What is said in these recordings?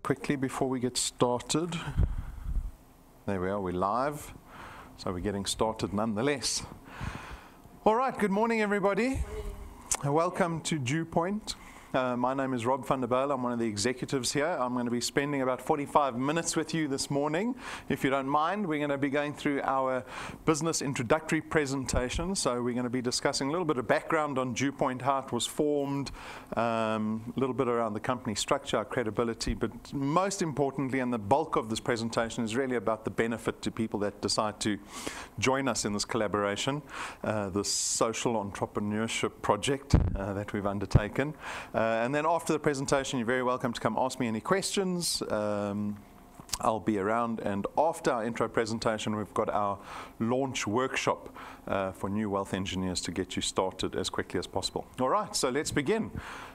quickly before we get started. There we are, we're live, so we're getting started nonetheless. All right, good morning everybody. Welcome to DuePoint. My name is Rob van der Bijl. I'm one of the executives here. I'm going to be spending about 45 minutes with you this morning. If you don't mind, we're going to be going through our business introductory presentation. So we're going to be discussing a little bit of background on DuePoint, how it was formed, a little bit around the company structure, our credibility, but most importantly, and the bulk of this presentation is really about the benefit to people that decide to join us in this collaboration, this social entrepreneurship project that we've undertaken. And then after the presentation, you're very welcome to come ask me any questions. I'll be around, and after our intro presentation, we've got our launch workshop for new wealth engineers to get you started as quickly as possible. All right, so let's begin.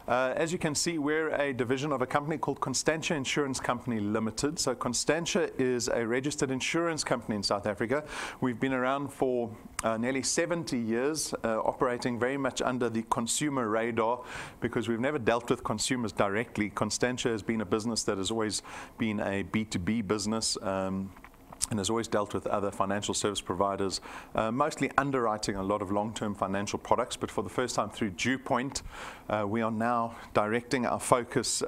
As you can see, we're a division of a company called Constantia Insurance Company Limited. So Constantia is a registered insurance company in South Africa. We've been around for nearly 70 years, operating very much under the consumer radar because we've never dealt with consumers directly. Constantia has been a business that has always been a B2B business, and has always dealt with other financial service providers, mostly underwriting a lot of long-term financial products. But for the first time through DuePoint, we are now directing our focus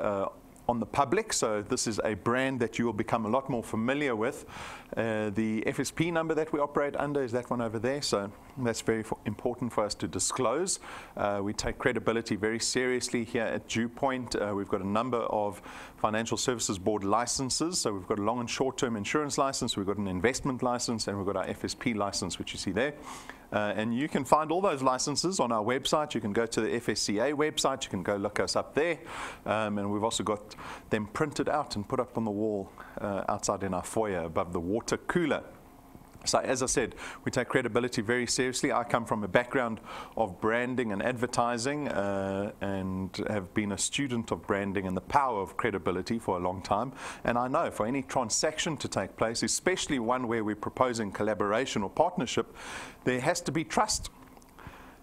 on the public. So this is a brand that you will become a lot more familiar with. The FSP number that we operate under is that one over there. So that's very important for us to disclose. We take credibility very seriously here at DuePoint. We've got a number of Financial Services Board licenses. So we've got a long and short-term insurance license, we've got an investment license, and we've got our FSP license, which you see there. And you can find all those licenses on our website. You can go to the FSCA website. You can go look us up there. And we've also got them printed out and put up on the wall outside in our foyer above the water cooler. So as I said, we take credibility very seriously. I come from a background of branding and advertising and have been a student of branding and the power of credibility for a long time. And I know for any transaction to take place, especially one where we're proposing collaboration or partnership, there has to be trust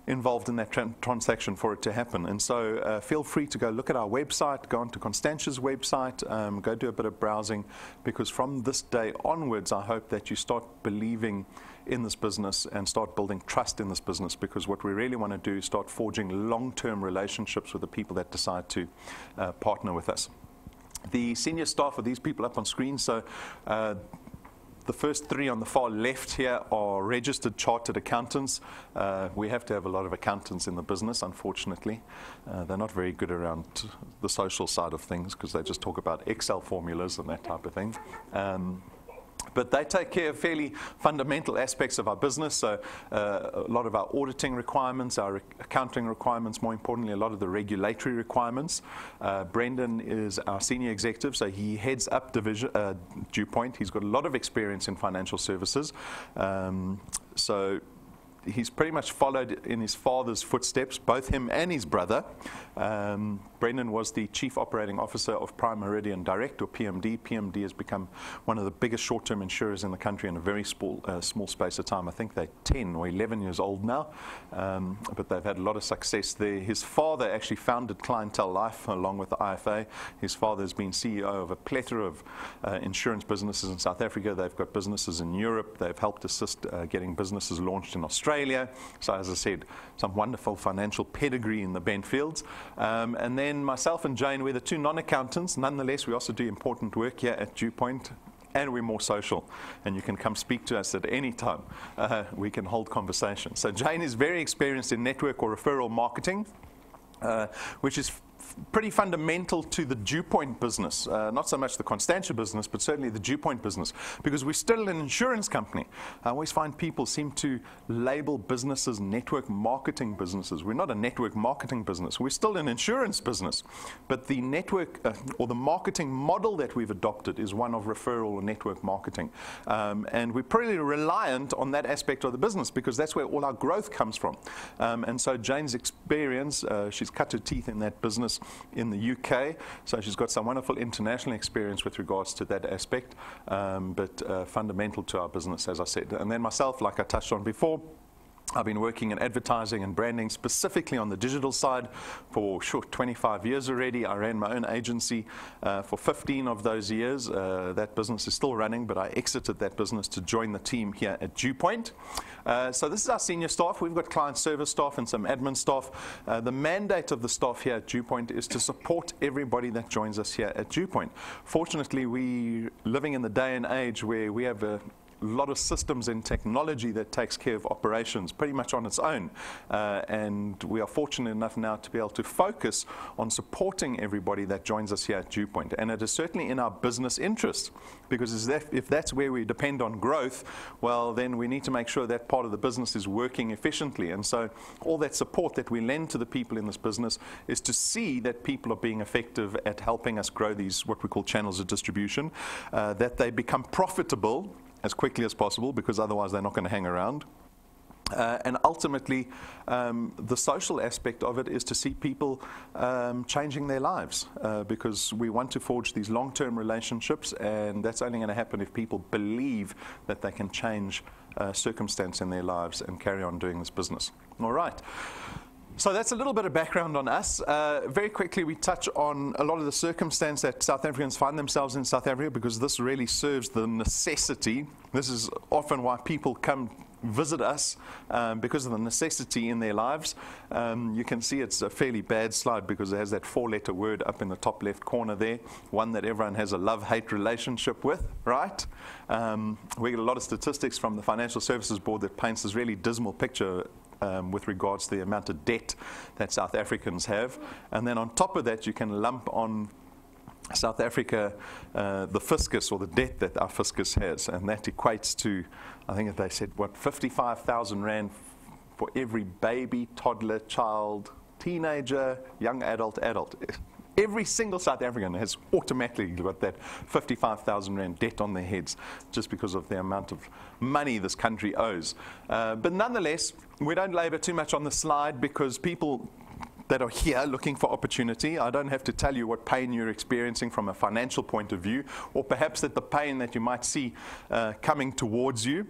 involved in that transaction for it to happen. And so feel free to go look at our website, go onto Constantia's website, go do a bit of browsing, because from this day onwards, I hope that you start believing in this business and start building trust in this business, because what we really want to do is start forging long-term relationships with the people that decide to partner with us. The senior staff are these people up on screen. So the first three on the far left here are registered chartered accountants. We have to have a lot of accountants in the business, unfortunately. They're not very good around the social side of things because they just talk about Excel formulas and that type of thing. But they take care of fairly fundamental aspects of our business. So a lot of our auditing requirements, our accounting requirements, more importantly, a lot of the regulatory requirements. Brendan is our senior executive, so he heads up division DuePoint. He's got a lot of experience in financial services. So he's pretty much followed in his father's footsteps, both him and his brother. Brendan was the Chief Operating Officer of Prime Meridian Direct, or PMD. PMD has become one of the biggest short-term insurers in the country in a very small space of time. I think they're 10 or 11 years old now, but they've had a lot of success there. His father actually founded Clientele Life along with the IFA. His father has been CEO of a plethora of insurance businesses in South Africa. They've got businesses in Europe. They've helped assist getting businesses launched in Australia. So as I said, some wonderful financial pedigree in the Benfields. And then myself and Jane, we're the two non-accountants. Nonetheless, we also do important work here at DuePoint, and we're more social. And you can come speak to us at any time. We can hold conversations. So Jane is very experienced in network or referral marketing, which is pretty fundamental to the DuePoint business, not so much the Constantia business, but certainly the DuePoint business, because we're still an insurance company. I always find people seem to label businesses network marketing businesses. We're not a network marketing business. We're still an insurance business, but the network or the marketing model that we've adopted is one of referral or network marketing. And we're pretty reliant on that aspect of the business because that's where all our growth comes from. And so Jane's experience, she's cut her teeth in that business in the UK, so she's got some wonderful international experience with regards to that aspect, but fundamental to our business, as I said. And then myself, like I touched on before, I've been working in advertising and branding, specifically on the digital side, for 25 years already. I ran my own agency for 15 of those years. That business is still running, but I exited that business to join the team here at DuePoint. So this is our senior staff. We've got client service staff and some admin staff. The mandate of the staff here at DuePoint is to support everybody that joins us here at DuePoint. Fortunately, we're living in the day and age where we have a lot of systems and technology that takes care of operations pretty much on its own. And we are fortunate enough now to be able to focus on supporting everybody that joins us here at DuePoint. And it is certainly in our business interest, because if that's where we depend on growth, well, then we need to make sure that part of the business is working efficiently. And so all that support that we lend to the people in this business is to see that people are being effective at helping us grow these, what we call channels of distribution, that they become profitable as quickly as possible, because otherwise they're not going to hang around. And ultimately, the social aspect of it is to see people changing their lives, because we want to forge these long-term relationships, and that's only going to happen if people believe that they can change circumstance in their lives and carry on doing this business. All right. So that's a little bit of background on us. Very quickly, we touch on a lot of the circumstance that South Africans find themselves in South Africa, because this really serves the necessity. This is often why people come visit us, because of the necessity in their lives. You can see it's a fairly bad slide because it has that 4-letter word up in the top left corner there, one that everyone has a love-hate relationship with, right? We get a lot of statistics from the Financial Services Board that paints this really dismal picture with regards to the amount of debt that South Africans have. And then on top of that, you can lump on South Africa the fiscus, or the debt that our fiscus has. And that equates to, I think they said, what, 55,000 Rand for every baby, toddler, child, teenager, young adult. Every single South African has automatically got that 55,000 Rand debt on their heads, just because of the amount of money this country owes. But nonetheless, we don't labor too much on the slide, because people that are here looking for opportunity, I don't have to tell you what pain you're experiencing from a financial point of view, or perhaps that the pain that you might see coming towards you.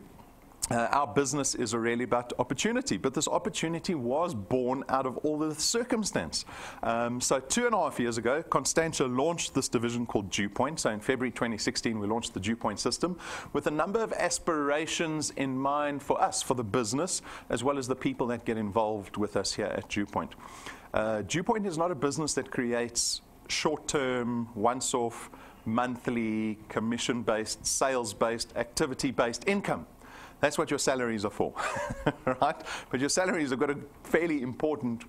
Our business is really about opportunity, but this opportunity was born out of all the circumstance. So 2.5 years ago, Constantia launched this division called DuePoint. So in February 2016, we launched the DuePoint system with a number of aspirations in mind for us, for the business, as well as the people that get involved with us here at DuePoint. DuePoint is not a business that creates short-term, once-off, monthly, commission-based, sales-based, activity-based income. That's what your salaries are for, right? But your salaries have got a fairly important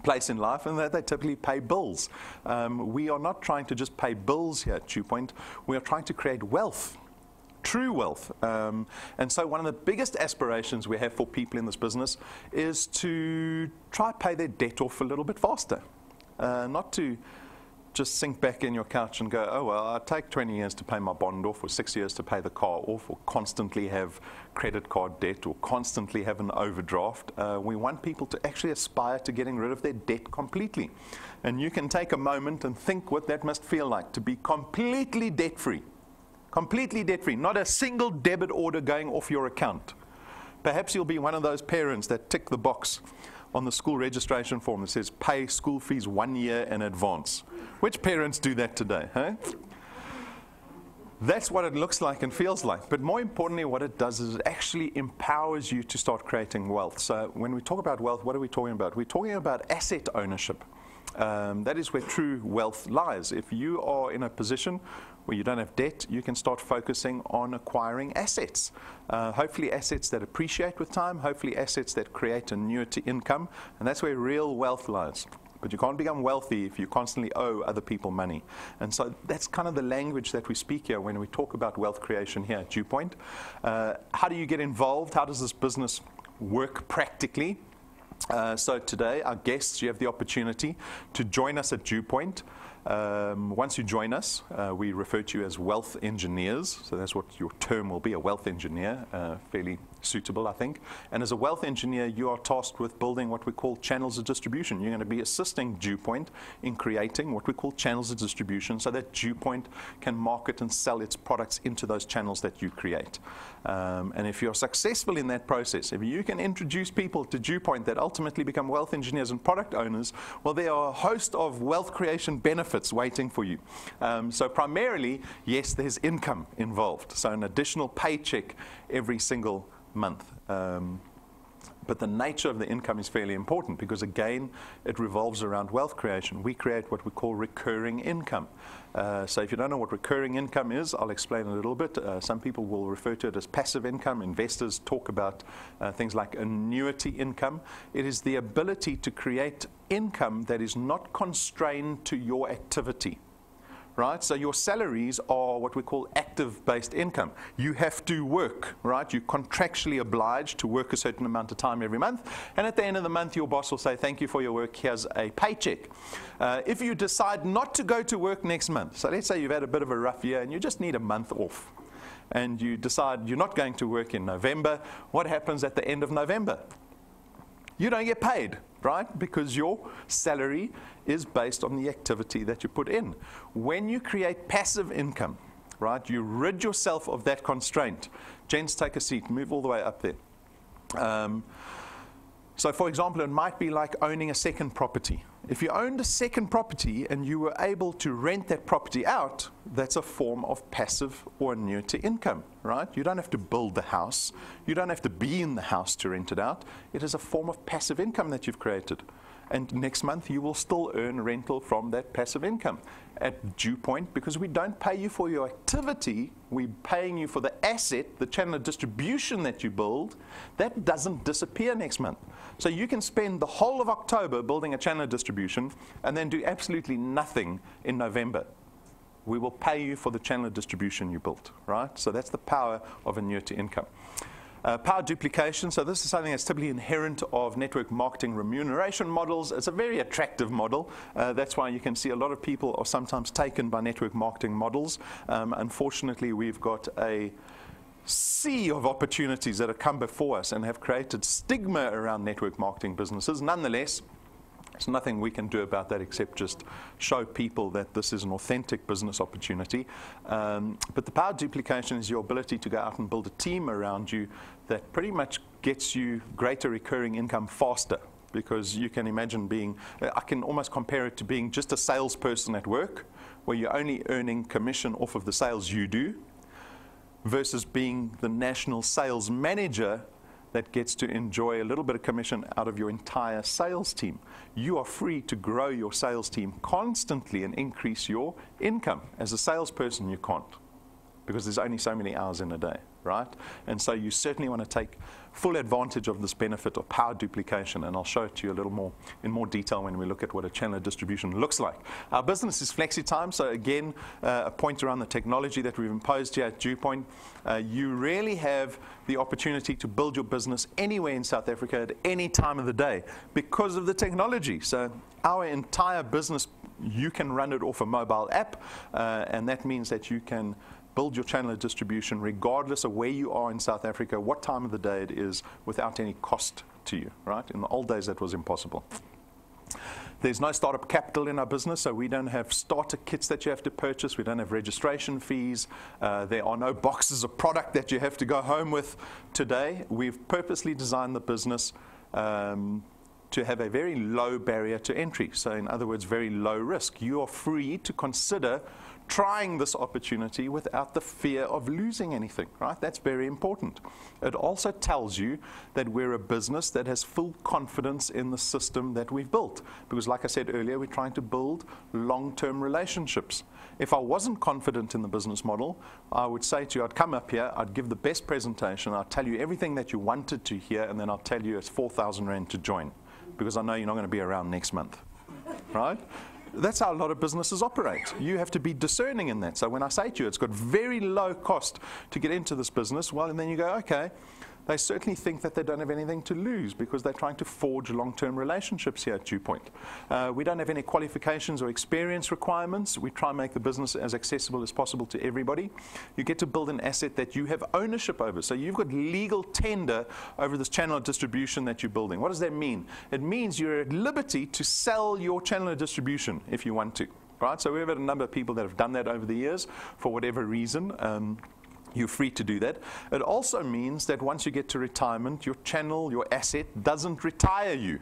place in life, and that they typically pay bills. We are not trying to just pay bills here at DuePoint. We are trying to create wealth, true wealth. And so one of the biggest aspirations we have for people in this business is to try to pay their debt off a little bit faster, not to just sink back in your couch and go, oh, well, I'll take 20 years to pay my bond off, or 6 years to pay the car off, or constantly have credit card debt, or constantly have an overdraft. We want people to actually aspire to getting rid of their debt completely. And you can take a moment and think what that must feel like to be completely debt-free. Completely debt-free, not a single debit order going off your account. Perhaps you'll be one of those parents that tick the box on the school registration form that says pay school fees 1 year in advance. Which parents do that today, huh? That's what it looks like and feels like. But more importantly, what it does is it actually empowers you to start creating wealth. So when we talk about wealth, what are we talking about? We're talking about asset ownership. That is where true wealth lies. If you are in a position where you don't have debt, you can start focusing on acquiring assets. Hopefully assets that appreciate with time, hopefully assets that create annuity income, and that's where real wealth lies. But you can't become wealthy if you constantly owe other people money. And so that's kind of the language that we speak here when we talk about wealth creation here at DuePoint. How do you get involved? How does this business work practically? So today, our guests, you have the opportunity to join us at DuePoint. Once you join us, we refer to you as wealth engineers. So that's what your term will be, a wealth engineer, fairly suitable, I think. And as a wealth engineer, you are tasked with building what we call channels of distribution. You're going to be assisting DuePoint in creating what we call channels of distribution so that DuePoint can market and sell its products into those channels that you create. And if you're successful in that process, if you can introduce people to DuePoint that ultimately become wealth engineers and product owners, well, there are a host of wealth creation benefits waiting for you. So primarily, yes, there's income involved. So an additional paycheck every single month. But the nature of the income is fairly important because, again, it revolves around wealth creation. We create what we call recurring income. So if you don't know what recurring income is, I'll explain a little bit. Some people will refer to it as passive income. Investors talk about things like annuity income. It is the ability to create income that is not constrained to your activity. Right? So your salaries are what we call active-based income. You have to work, right? You're contractually obliged to work a certain amount of time every month. And at the end of the month, your boss will say, thank you for your work, here's a paycheck. If you decide not to go to work next month, so let's say you've had a bit of a rough year and you just need a month off, and you decide you're not going to work in November, what happens at the end of November? You don't get paid, right? Because your salary is based on the activity that you put in. When you create passive income, right, you rid yourself of that constraint. Gents, take a seat. Move all the way up there. So, for example, it might be like owning a second property. If you owned a second property and you were able to rent that property out, that's a form of passive or annuity income, right? You don't have to build the house. You don't have to be in the house to rent it out. It is a form of passive income that you've created. And next month, you will still earn rental from that passive income. At DuePoint, because we don't pay you for your activity, we're paying you for the asset, the channel of distribution that you build. That doesn't disappear next month. So you can spend the whole of October building a channel of distribution and then do absolutely nothing in November. We will pay you for the channel of distribution you built, right? So that's the power of annuity income. Power duplication, so this is something that's typically inherent of network marketing remuneration models. It's a very attractive model. That's why you can see a lot of people are sometimes taken by network marketing models. Unfortunately, we've got a sea of opportunities that have come before us and have created stigma around network marketing businesses. Nonetheless, there's nothing we can do about that except just show people that this is an authentic business opportunity. But the power duplication is your ability to go out and build a team around you that pretty much gets you greater recurring income faster. Because you can imagine being, I can almost compare it to being just a salesperson at work, where you're only earning commission off of the sales you do, versus being the national sales manager that gets to enjoy a little bit of commission out of your entire sales team. You are free to grow your sales team constantly and increase your income. As a salesperson, you can't, because there's only so many hours in a day, right? And so you certainly want to take full advantage of this benefit of power duplication, and I'll show it to you a little more in more detail when we look at what a channel of distribution looks like. Our business is flexi-time, so again, a point around the technology that we've imposed here at DuePoint. You really have the opportunity to build your business anywhere in South Africa at any time of the day because of the technology. So our entire business, you can run it off a mobile app, and that means that you can build your channel of distribution regardless of where you are in South Africa, what time of the day it is, without any cost to you, right? In the old days, that was impossible. There's no startup capital in our business, so we don't have starter kits that you have to purchase. We don't have registration fees. There are no boxes of product that you have to go home with today. We've purposely designed the business to have a very low barrier to entry. So in other words, very low risk. You are free to consider trying this opportunity without the fear of losing anything, right? That's very important. It also tells you that we're a business that has full confidence in the system that we've built. Because like I said earlier, we're trying to build long-term relationships. If I wasn't confident in the business model, I would say to you, I'd come up here, I'd give the best presentation, I'd tell you everything that you wanted to hear, and then I'll tell you it's 4,000 Rand to join, because I know you're not going to be around next month, right? That's how a lot of businesses operate. You have to be discerning in that. So when I say to you, it's got very low cost to get into this business, well, and then you go, okay, they certainly think that they don't have anything to lose because they're trying to forge long-term relationships here at DuePoint. We don't have any qualifications or experience requirements. We try and make the business as accessible as possible to everybody. You get to build an asset that you have ownership over. So you've got legal tender over this channel of distribution that you're building. What does that mean? It means you're at liberty to sell your channel of distribution if you want to. Right? So we've had a number of people that have done that over the years for whatever reason. You're free to do that. It also means that once you get to retirement, your channel, your asset doesn't retire you.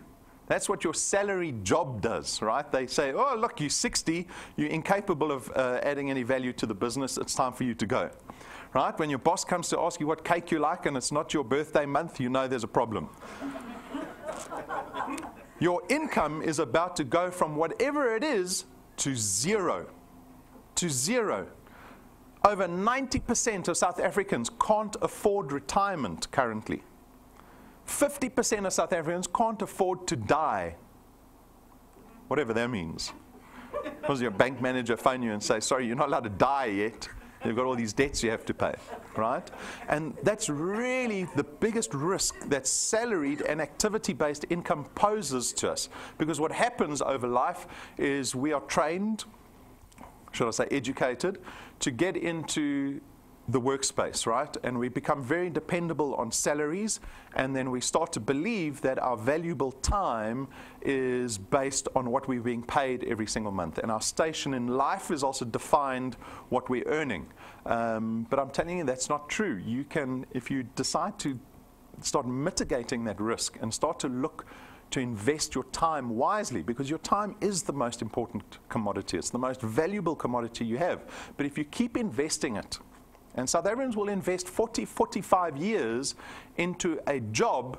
That's what your salary job does, right? They say, oh, look, you're 60, you're incapable of adding any value to the business, it's time for you to go. Right? When your boss comes to ask you what cake you like and it's not your birthday month, you know there's a problem. Your income is about to go from whatever it is to zero. To zero. Over 90% of South Africans can't afford retirement currently. 50% of South Africans can't afford to die. Whatever that means. Because your bank manager phone you and say, sorry, you're not allowed to die yet. You've got all these debts you have to pay, right? And that's really the biggest risk that salaried and activity-based income poses to us. Because what happens over life is we are trained, should I say educated, to get into the workspace, right? And we become very dependable on salaries, and then we start to believe that our valuable time is based on what we're being paid every single month. And our station in life is also defined what we're earning. But I'm telling you that's not true. You can, if you decide to start mitigating that risk and start to look to invest your time wisely, because your time is the most important commodity. It's the most valuable commodity you have. But if you keep investing it, and South Africans will invest 40, 45 years into a job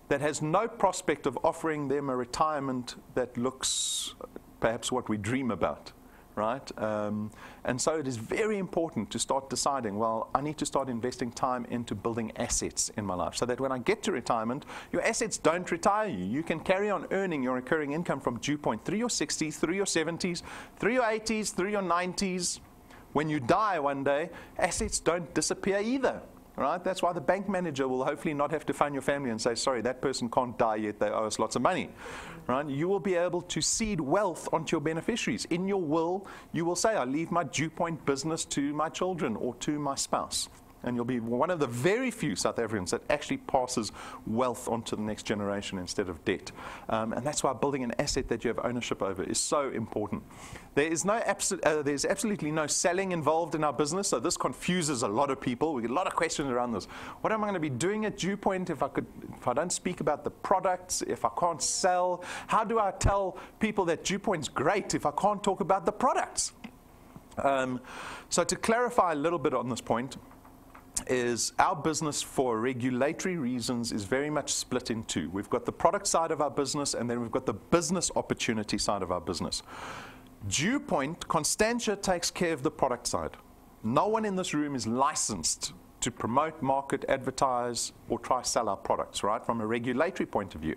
that has no prospect of offering them a retirement that looks perhaps what we dream about, right? And so it is very important to start deciding, well, I need to start investing time into building assets in my life so that when I get to retirement, your assets don't retire you. You can carry on earning your recurring income from DuePoint through your 60s, through your 70s, through your 80s, through your 90s. When you die one day, assets don't disappear either, right? That's why the bank manager will hopefully not have to phone your family and say, sorry, that person can't die yet, they owe us lots of money, right? You will be able to seed wealth onto your beneficiaries. In your will, you will say, I leave my DuePoint business to my children or to my spouse. And you'll be one of the very few South Africans that actually passes wealth onto the next generation instead of debt. And that's why building an asset that you have ownership over is so important. There's absolutely no selling involved in our business, so this confuses a lot of people. We get a lot of questions around this. What am I going to be doing at DuePoint if I don't speak about the products, if I can't sell? How do I tell people that DuePoint's great if I can't talk about the products? So to clarify a little bit on this point, is our business for regulatory reasons is very much split in two. We've got the product side of our business, and then we've got the business opportunity side of our business. DuePoint, Constantia takes care of the product side. No one in this room is licensed to promote, market, advertise, or try to sell our products, right, from a regulatory point of view.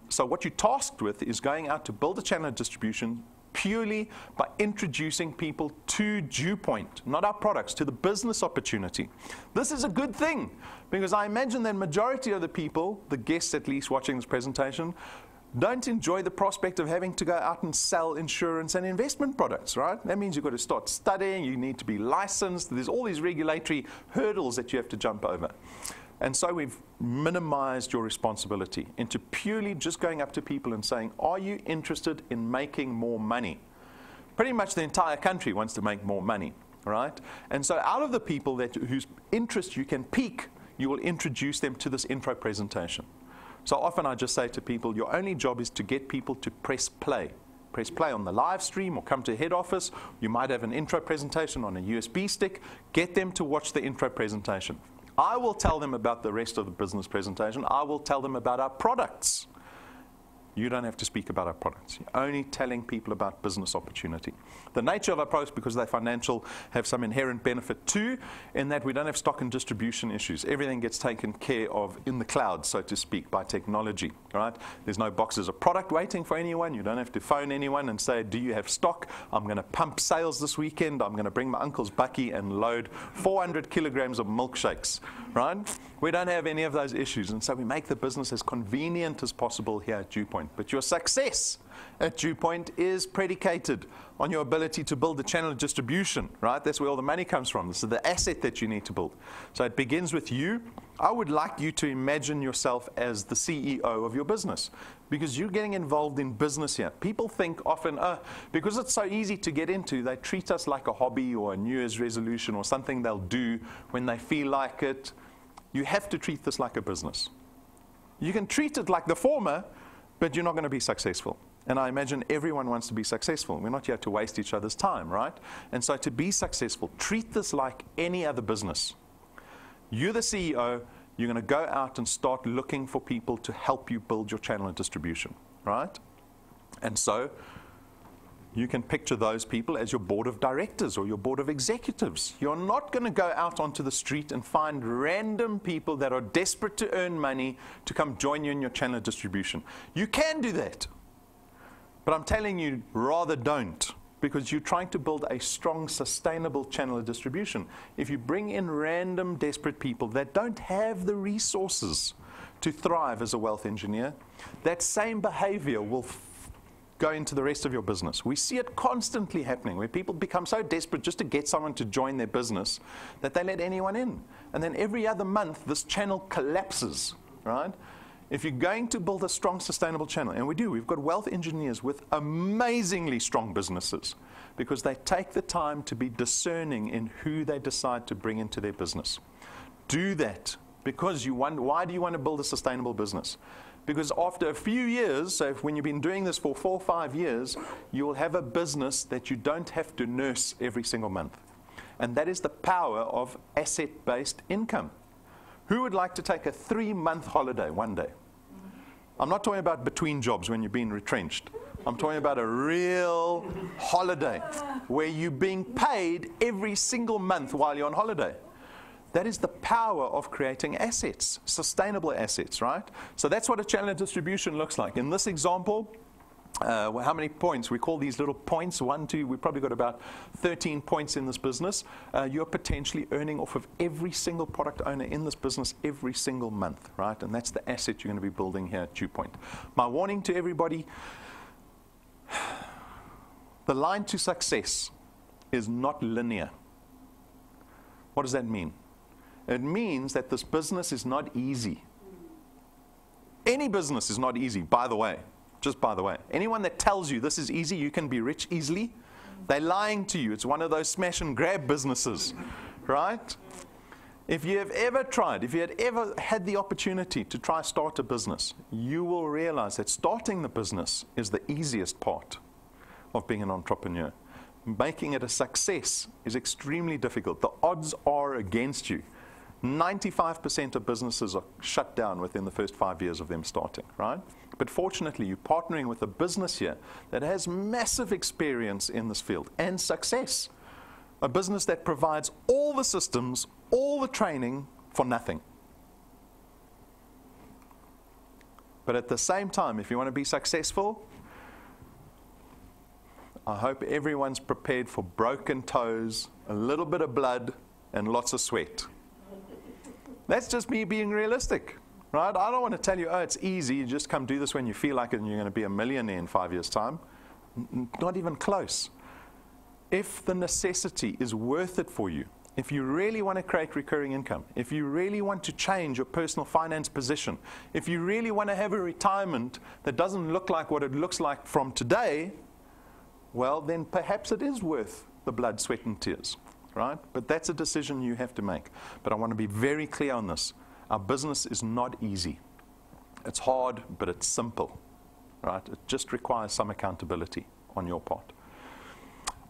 So what you're tasked with is going out to build a channel of distribution purely by introducing people to DuePoint, not our products, to the business opportunity. This is a good thing, because I imagine that majority of the people, the guests at least watching this presentation, don't enjoy the prospect of having to go out and sell insurance and investment products, right? That means you've got to start studying, you need to be licensed, there's all these regulatory hurdles that you have to jump over. And so we've minimized your responsibility into purely just going up to people and saying, are you interested in making more money? Pretty much the entire country wants to make more money, right? And so out of the people whose interest you can pique, you will introduce them to this intro presentation. So often I just say to people, your only job is to get people to press play. Press play on the live stream or come to head office. You might have an intro presentation on a USB stick. Get them to watch the intro presentation. I will tell them about the rest of the business presentation. I will tell them about our products. You don't have to speak about our products. You're only telling people about business opportunity. The nature of our products, because they're financial, have some inherent benefit too, in that we don't have stock and distribution issues. Everything gets taken care of in the cloud, so to speak, by technology. Right? There's no boxes of product waiting for anyone. You don't have to phone anyone and say, do you have stock? I'm going to pump sales this weekend. I'm going to bring my uncle's bucky and load 400 kilograms of milkshakes. Right? We don't have any of those issues, and so we make the business as convenient as possible here at DuePoint. But your success at DuePoint is predicated on your ability to build the channel of distribution, right? That's where all the money comes from. This is the asset that you need to build. So it begins with you. I would like you to imagine yourself as the CEO of your business, because you're getting involved in business here. People think often, because it's so easy to get into, they treat us like a hobby or a New Year's resolution or something they'll do when they feel like it. You have to treat this like a business. You can treat it like the former, but you're not going to be successful. And I imagine everyone wants to be successful. We're not here to waste each other's time, right? And so to be successful, treat this like any other business. You're the CEO. You're going to go out and start looking for people to help you build your channel of distribution, right? And so you can picture those people as your board of directors or your board of executives. You're not going to go out onto the street and find random people that are desperate to earn money to come join you in your channel of distribution. You can do that, but I'm telling you, rather don't, because you're trying to build a strong, sustainable channel of distribution. If you bring in random, desperate people that don't have the resources to thrive as a wealth engineer, that same behavior will go into the rest of your business. We see it constantly happening, where people become so desperate just to get someone to join their business that they let anyone in. And then every other month, this channel collapses, right? If you're going to build a strong, sustainable channel, and we do, we've got wealth engineers with amazingly strong businesses because they take the time to be discerning in who they decide to bring into their business. Do that because you want. Why do you want to build a sustainable business? Because after a few years, so when you've been doing this for 4 or 5 years, you will have a business that you don't have to nurse every single month. And that is the power of asset-based income. Who would like to take a 3-month holiday one day? I'm not talking about between jobs when you're being retrenched. I'm talking about a real holiday where you're being paid every single month while you're on holiday. That is the power of creating assets, sustainable assets, right? So that's what a channel of distribution looks like. In this example, how many points? We call these little points, 1, 2, we've probably got about 13 points in this business. You're potentially earning off of every single product owner in this business every single month, right? And that's the asset you're going to be building here at DuePoint. My warning to everybody, the line to success is not linear. What does that mean? It means that this business is not easy. Any business is not easy, by the way. Just by the way. Anyone that tells you this is easy, you can be rich easily, they're lying to you. It's one of those smash and grab businesses, right? If you have ever tried, if you had ever had the opportunity to try start a business, you will realize that starting the business is the easiest part of being an entrepreneur. Making it a success is extremely difficult. The odds are against you. 95% of businesses are shut down within the first 5 years of them starting, right? But fortunately, you're partnering with a business here that has massive experience in this field and success. A business that provides all the systems, all the training for nothing. But at the same time, if you want to be successful, I hope everyone's prepared for broken toes, a little bit of blood, and lots of sweat. That's just me being realistic, right? I don't want to tell you, oh, it's easy, you just come do this when you feel like it and you're going to be a millionaire in 5 years' time. Not even close. If the necessity is worth it for you, if you really want to create recurring income, if you really want to change your personal finance position, if you really want to have a retirement that doesn't look like what it looks like from today, well, then perhaps it is worth the blood, sweat, and tears. Right? But that's a decision you have to make. But I want to be very clear on this. Our business is not easy. It's hard, but it's simple. Right? It just requires some accountability on your part.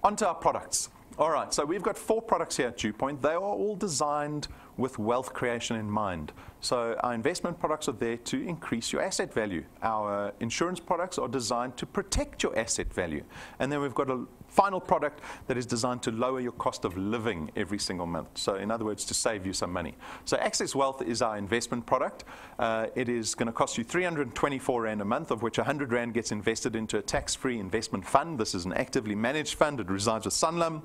On to our products. All right, so we've got 4 products here at DuePoint. They are all designed with wealth creation in mind. So our investment products are there to increase your asset value. Our insurance products are designed to protect your asset value. And then we've got a final product that is designed to lower your cost of living every single month. So in other words, to save you some money. So Access Wealth is our investment product. It is going to cost you 324 Rand a month, of which 100 Rand gets invested into a tax-free investment fund. This is an actively managed fund. It resides with Sanlam.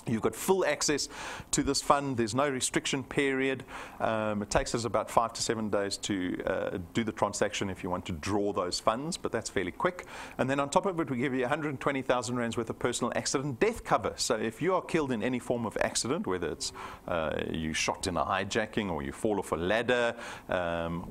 You've got full access to this fund. There's no restriction period. It takes us about 5 to 7 days to do the transaction if you want to draw those funds, but that's fairly quick. And then on top of it, we give you 120,000 rands worth of personal accident death cover. So if you are killed in any form of accident, whether it's you shot in a hijacking or you fall off a ladder,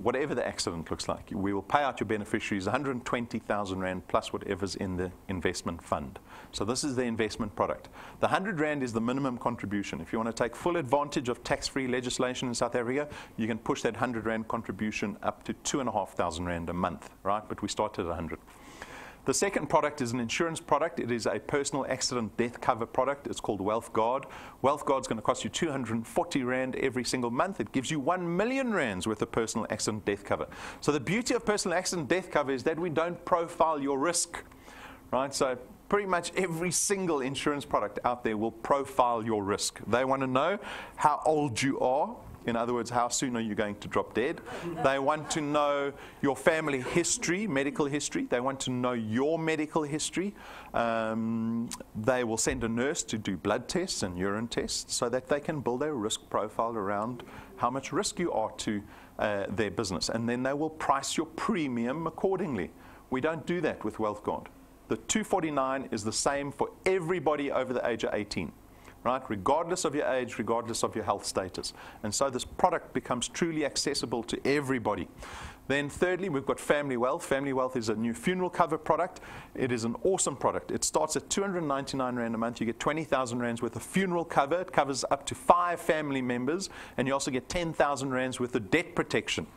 whatever the accident looks like, we will pay out your beneficiaries 120,000 rand plus whatever's in the investment fund. So this is the investment product. The 100 rand is the minimum contribution. If you want to take full advantage of tax-free legislation in South Africa, you can push that 100 rand contribution up to 2,500 rand a month, right? But we start at 100. The second product is an insurance product. It is a personal accident death cover product. It's called Wealth Guard. Wealth Guard is going to cost you 240 rand every single month. It gives you 1 million rands worth of personal accident death cover. So the beauty of personal accident death cover is that we don't profile your risk, right? So pretty much every single insurance product out there will profile your risk. They want to know how old you are. In other words, how soon are you going to drop dead? They want to know your family history, medical history. They want to know your medical history. They will send a nurse to do blood tests and urine tests so that they can build a risk profile around how much risk you are to their business. And then they will price your premium accordingly. We don't do that with Wealth Guard. The 249 is the same for everybody over the age of 18, right? Regardless of your age, regardless of your health status. And so this product becomes truly accessible to everybody. Then thirdly, we've got Family Wealth. Family Wealth is a new funeral cover product. It is an awesome product. It starts at 299 rand a month. You get 20,000 rands worth of funeral cover. It covers up to 5 family members. And you also get 10,000 rands worth of debt protection.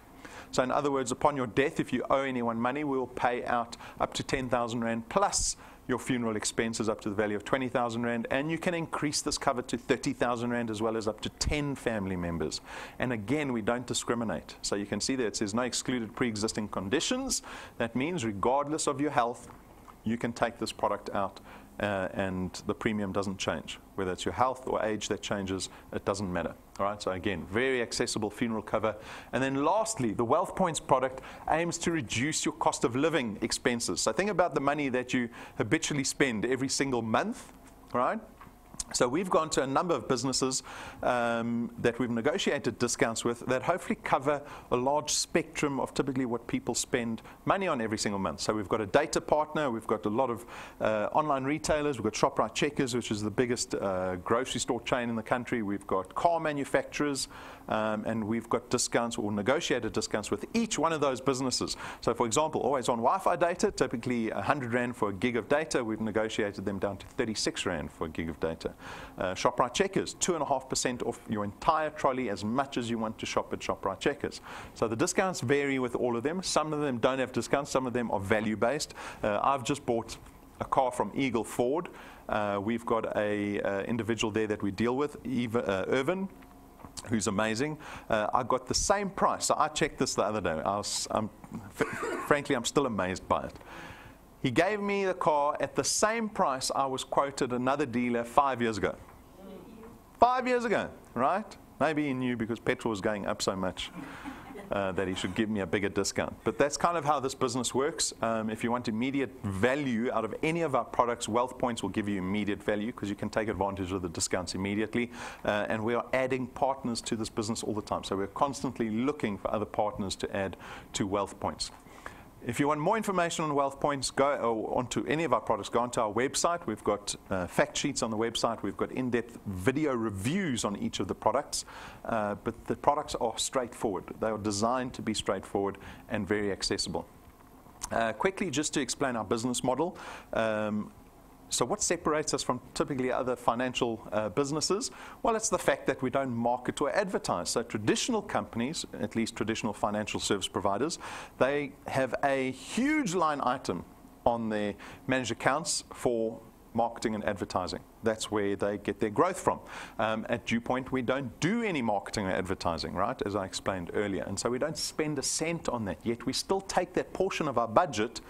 So in other words, upon your death, if you owe anyone money, we will pay out up to 10,000 rand plus your funeral expenses up to the value of 20,000 rand. And you can increase this cover to 30,000 rand as well as up to 10 family members. And again, we don't discriminate. So you can see there it says no excluded pre-existing conditions. That means regardless of your health, you can take this product out and the premium doesn't change. Whether it's your health or age that changes, it doesn't matter. All right, so again, very accessible funeral cover. And then lastly, the Wealth Points product aims to reduce your cost of living expenses. So think about the money that you habitually spend every single month, right? So we've gone to a number of businesses that we've negotiated discounts with that hopefully cover a large spectrum of typically what people spend money on every single month. So we've got a data partner, we've got a lot of online retailers, we've got ShopRite Checkers, which is the biggest grocery store chain in the country, we've got car manufacturers, and we've got discounts or negotiated discounts with each one of those businesses. So for example, always on Wi-Fi data, typically 100 rand for a gig of data, we've negotiated them down to 36 rand for a gig of data. ShopRite Checkers, 2.5% off your entire trolley as much as you want to shop at ShopRite Checkers. So the discounts vary with all of them. Some of them don't have discounts, some of them are value-based. I've just bought a car from Eagle Ford. We've got a individual there that we deal with, Irvin, who's amazing. I got the same price. So I checked this the other day. Frankly, I'm still amazed by it. He gave me the car at the same price I was quoted another dealer 5 years ago. 5 years ago, right? Maybe he knew because petrol was going up so much that he should give me a bigger discount. But that's kind of how this business works. If you want immediate value out of any of our products, Wealth Points will give you immediate value because you can take advantage of the discounts immediately. And we are adding partners to this business all the time. So we're constantly looking for other partners to add to Wealth Points. If you want more information on Wealth Points, go onto any of our products, go onto our website. We've got fact sheets on the website. We've got in-depth video reviews on each of the products. But the products are straightforward. They are designed to be straightforward and very accessible. Quickly, just to explain our business model. So what separates us from typically other financial businesses? Well, it's the fact that we don't market or advertise. So traditional companies, at least traditional financial service providers, they have a huge line item on their managed accounts for marketing and advertising. That's where they get their growth from. At DuePoint, we don't do any marketing or advertising, right, as I explained earlier. And so we don't spend a cent on that, yet we still take that portion of our budget,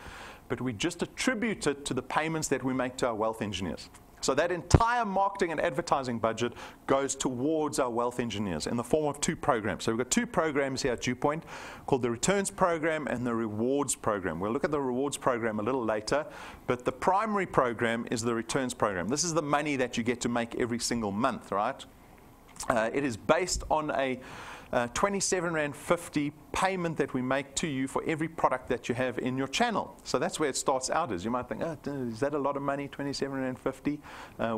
but we just attribute it to the payments that we make to our wealth engineers. So that entire marketing and advertising budget goes towards our wealth engineers in the form of 2 programs. So we've got 2 programs here at DuePoint called the Returns Program and the Rewards Program. We'll look at the Rewards Program a little later, but the primary program is the Returns Program. This is the money that you get to make every single month, right? It is based on a R27.50 payment that we make to you for every product that you have in your channel. So that's where it starts out as. You might think, oh, is that a lot of money, R27.50?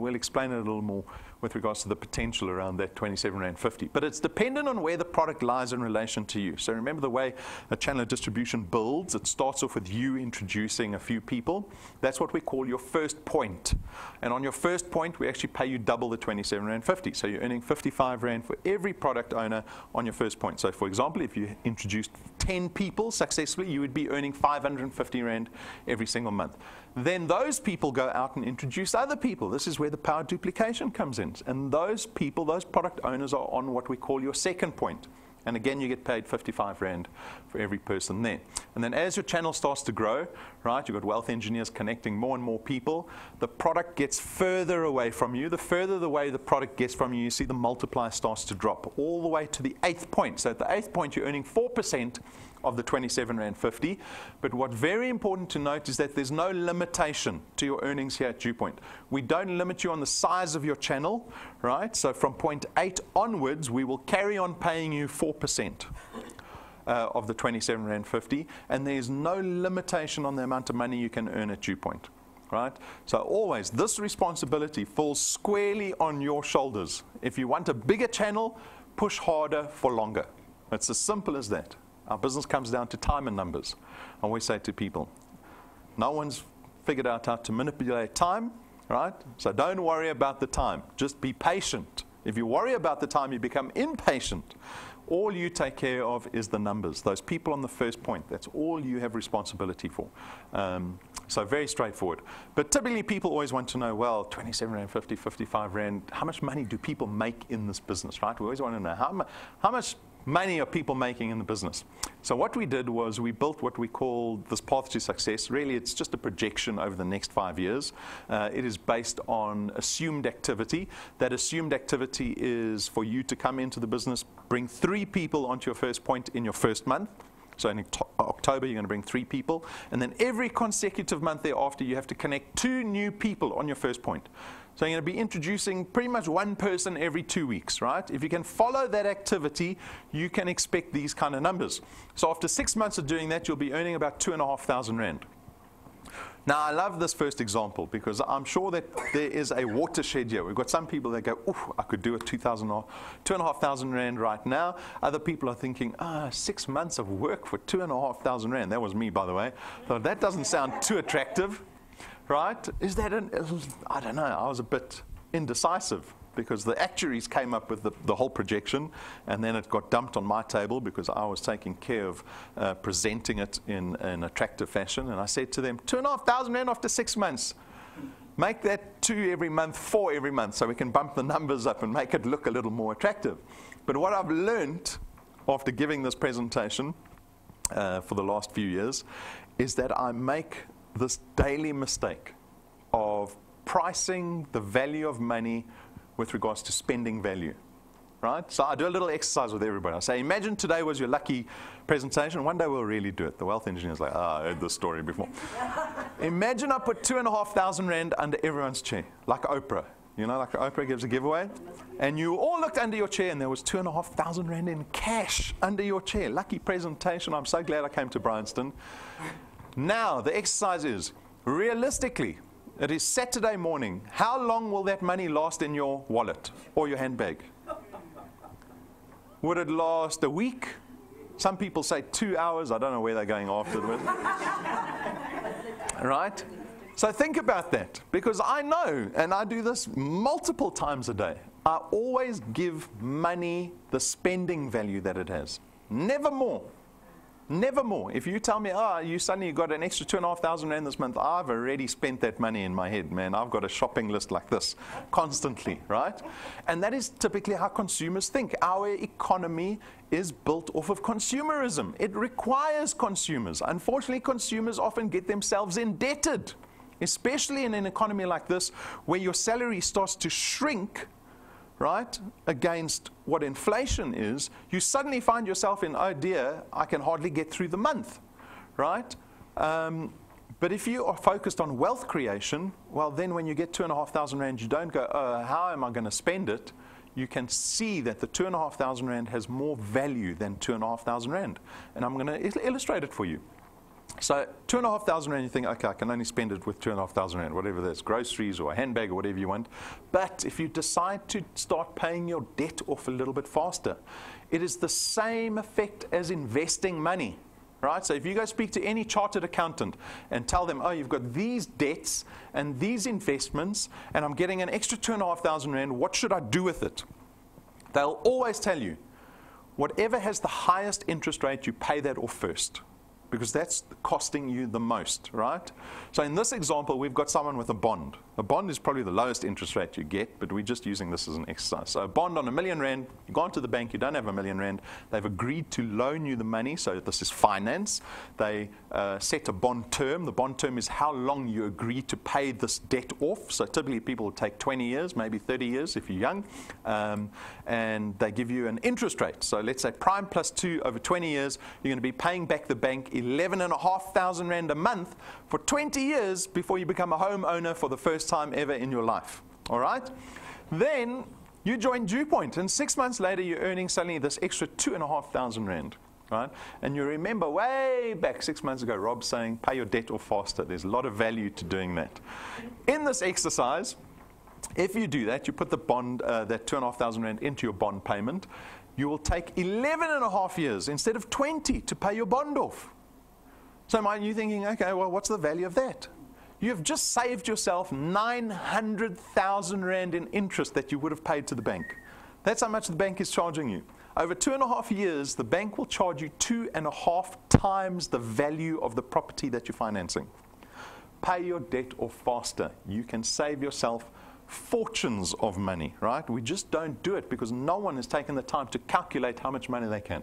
We'll explain it a little more with regards to the potential around that R27.50. But it's dependent on where the product lies in relation to you. So remember the way a channel of distribution builds, it starts off with you introducing a few people. That's what we call your first point. And on your first point, we actually pay you double the R27.50. So you're earning R55 for every product owner on your first point. So for example, if you introduced 10 people successfully, you would be earning R550 every single month. Then those people go out and introduce other people. This is where the power duplication comes in. And those people, those product owners, are on what we call your second point. And again, you get paid R55 for every person there. And then as your channel starts to grow, right, you've got wealth engineers connecting more and more people, the product gets further away from you. The further away the product gets from you, you see the multiplier starts to drop all the way to the 8th point. So at the 8th point, you're earning 4% of the R27.50. But what's very important to note is that there's no limitation to your earnings here at DuePoint. We don't limit you on the size of your channel, right? So from point 8 onwards, we will carry on paying you 4% of the R27.50, and there's no limitation on the amount of money you can earn at DuePoint, right? So always, this responsibility falls squarely on your shoulders. If you want a bigger channel, push harder for longer. It's as simple as that. Our business comes down to time and numbers. I always say to people, no one's figured out how to manipulate time, right? So don't worry about the time. Just be patient. If you worry about the time, you become impatient. All you take care of is the numbers. Those people on the first point, that's all you have responsibility for. So very straightforward. But typically people always want to know, well, R27.50, R55, how much money do people make in this business, right? We always want to know how much money are people making in the business. So what we did was we built what we call this path to success. Really, it's just a projection over the next 5 years. It is based on assumed activity. That assumed activity is for you to come into the business, bring 3 people onto your first point in your first month. So in October, you're going to bring 3 people. And then every consecutive month thereafter, you have to connect 2 new people on your first point. So you're going to be introducing pretty much 1 person every 2 weeks, right? If you can follow that activity, you can expect these kind of numbers. So after 6 months of doing that, you'll be earning about R2,500. Now, I love this first example because I'm sure that there is a watershed here. We've got some people that go, ooh, I could do a R2,500 right now. Other people are thinking, 6 months of work for R2,500. That was me, by the way. So that doesn't sound too attractive, right? Is that I don't know. I was a bit indecisive because the actuaries came up with the whole projection, and then it got dumped on my table because I was taking care of presenting it in an attractive fashion. And I said to them, R2,500 after 6 months. Make that 2 every month, 4 every month, so we can bump the numbers up and make it look a little more attractive. But what I've learned after giving this presentation for the last few years is that I make this daily mistake of pricing the value of money with regards to spending value, right? So I do a little exercise with everybody. I say, imagine today was your lucky presentation. One day we'll really do it. The wealth engineer's like, I heard this story before. Imagine I put R2,500 under everyone's chair, like Oprah. You know, like Oprah gives a giveaway. And you all looked under your chair and there was R2,500 in cash under your chair. Lucky presentation. I'm so glad I came to Bryanston. Now, the exercise is, realistically, it is Saturday morning. How long will that money last in your wallet or your handbag? Would it last a week? Some people say 2 hours. I don't know where they're going afterwards. Right? So think about that, because I know, and I do this multiple times a day, I always give money the spending value that it has. Never more. Never more. If you tell me, you suddenly got an extra R2,500 this month, I've already spent that money in my head, man. I've got a shopping list like this constantly, right? And that is typically how consumers think. Our economy is built off of consumerism. It requires consumers. Unfortunately, consumers often get themselves indebted especially in an economy like this where your salary starts to shrink, right, against what inflation is, you suddenly find yourself in, oh dear, I can hardly get through the month, right? But if you are focused on wealth creation, well, then when you get 2,500 rand, you don't go, oh, how am I going to spend it? You can see that the 2,500 rand has more value than 2,500 rand. And I'm going to illustrate it for you. So 2,500 rand, you think, okay, I can only spend it with 2,500 rand, whatever that's, groceries or a handbag or whatever you want. But if you decide to start paying your debt off a little bit faster, it is the same effect as investing money. Right? So if you go speak to any chartered accountant and tell them, oh, you've got these debts and these investments, and I'm getting an extra 2,500 rand, what should I do with it? They'll always tell you, whatever has the highest interest rate, you pay that off first, because that's costing you the most, right? So in this example, we've got someone with a bond. A bond is probably the lowest interest rate you get, but we're just using this as an exercise. So a bond on R1 million, you go into the bank, you don't have R1 million, they've agreed to loan you the money, so this is finance. They set a bond term. The bond term is how long you agree to pay this debt off. So typically people will take 20 years, maybe 30 years if you're young, and they give you an interest rate. So let's say prime plus 2 over 20 years, you're going to be paying back the bank 11,500 rand a month for 20 years before you become a homeowner for the first time ever in your life. All right? Then you join DuePoint, and 6 months later you're earning suddenly this extra 2,500 rand. Right? And you remember way back 6 months ago, Rob saying, pay your debt off faster. There's a lot of value to doing that. In this exercise, if you do that, you put the bond, that 2,500 rand into your bond payment, you will take 11.5 years instead of 20 to pay your bond off. So mind you thinking, okay, well, what's the value of that? You have just saved yourself 900,000 rand in interest that you would have paid to the bank. That's how much the bank is charging you. Over 2.5 years, the bank will charge you 2.5 times the value of the property that you're financing. Pay your debt off faster. You can save yourself fortunes of money, right? We just don't do it because no one has taken the time to calculate how much money they can.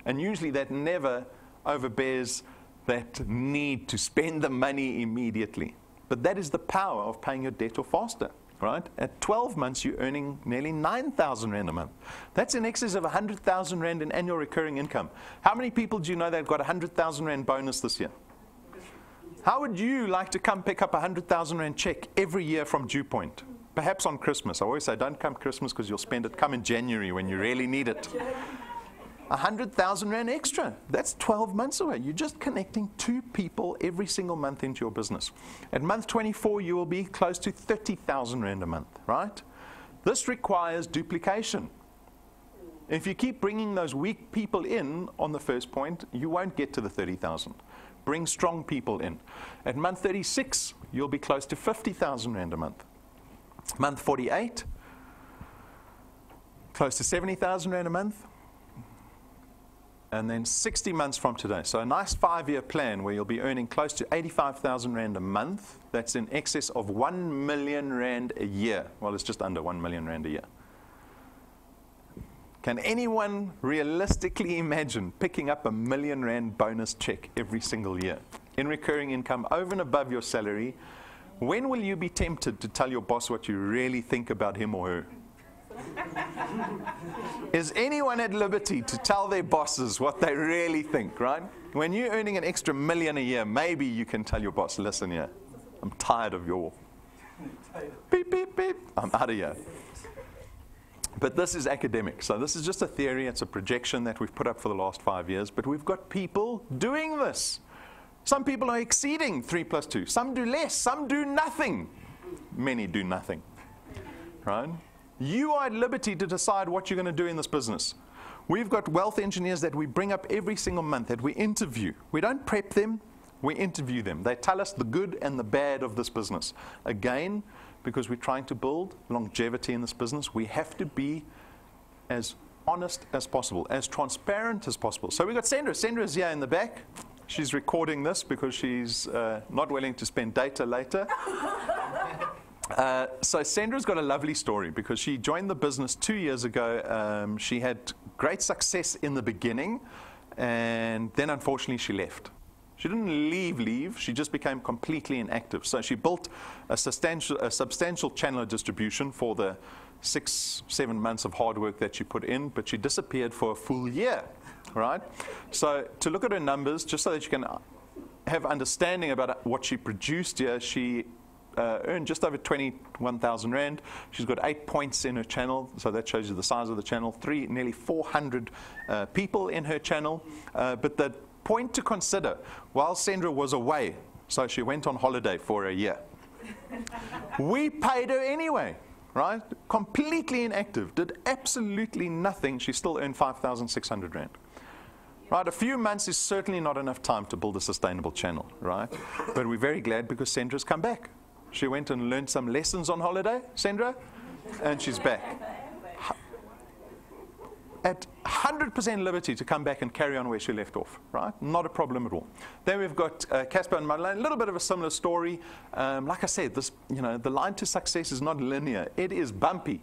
And usually that never overbears that need to spend the money immediately. But that is the power of paying your debt off faster, right? At 12 months, you're earning nearly 9,000 rand a month. That's in excess of 100,000 rand in annual recurring income. How many people do you know that have got a 100,000 rand bonus this year? How would you like to come pick up a 100,000 rand check every year from DuePoint? Perhaps on Christmas. I always say, don't come Christmas because you'll spend it. Come in January when you really need it. 100,000 rand extra. That's 12 months away. You're just connecting 2 people every single month into your business. At month 24, you will be close to 30,000 rand a month, right? This requires duplication. If you keep bringing those weak people in on the first point, you won't get to the 30,000. Bring strong people in. At month 36, you'll be close to 50,000 rand a month. Month 48, close to 70,000 rand a month. And then 60 months from today. So a nice 5-year plan where you'll be earning close to 85,000 rand a month. That's in excess of 1 million rand a year. Well, it's just under 1 million rand a year. Can anyone realistically imagine picking up a 1 million rand bonus check every single year in recurring income over and above your salary? When will you be tempted to tell your boss what you really think about him or her? Is anyone at liberty to tell their bosses what they really think, right? When you're earning an extra 1 million a year, maybe you can tell your boss, listen here, I'm tired of your beep, beep, beep. I'm out of here. But this is academic. So this is just a theory. It's a projection that we've put up for the last 5 years. But we've got people doing this. Some people are exceeding 3 plus 2. Some do less. Some do nothing. Many do nothing, right? You are at liberty to decide what you're going to do in this business. We've got wealth engineers that we bring up every single month that we interview. We don't prep them, we interview them. They tell us the good and the bad of this business. Again, because we're trying to build longevity in this business, we have to be as honest as possible, as transparent as possible. So we've got Sandra. Sandra is here in the back. She's recording this because she's not willing to spend data later. So Sandra's got a lovely story because she joined the business 2 years ago. She had great success in the beginning, and then unfortunately she left. She didn't leave. She just became completely inactive. So she built a substantial channel of distribution for the 6-7 months of hard work that she put in, but she disappeared for a full year, right? So to look at her numbers, just so that you can have understanding about what she produced here, she earned just over 21,000 Rand. She's got 8 points in her channel, so that shows you the size of the channel. Nearly 400 people in her channel. But the point to consider, while Sandra was away, so she went on holiday for a year, we paid her anyway, right? Completely inactive, did absolutely nothing. She still earned 5,600 Rand. Right, a few months is certainly not enough time to build a sustainable channel, right? But we're very glad because Sandra's come back. She went and learned some lessons on holiday, Sandra, and she's back. At 100% liberty to come back and carry on where she left off, right? Not a problem at all. Then we've got Casper and Madeleine, a little bit of a similar story. Like I said, this, the line to success is not linear. It is bumpy.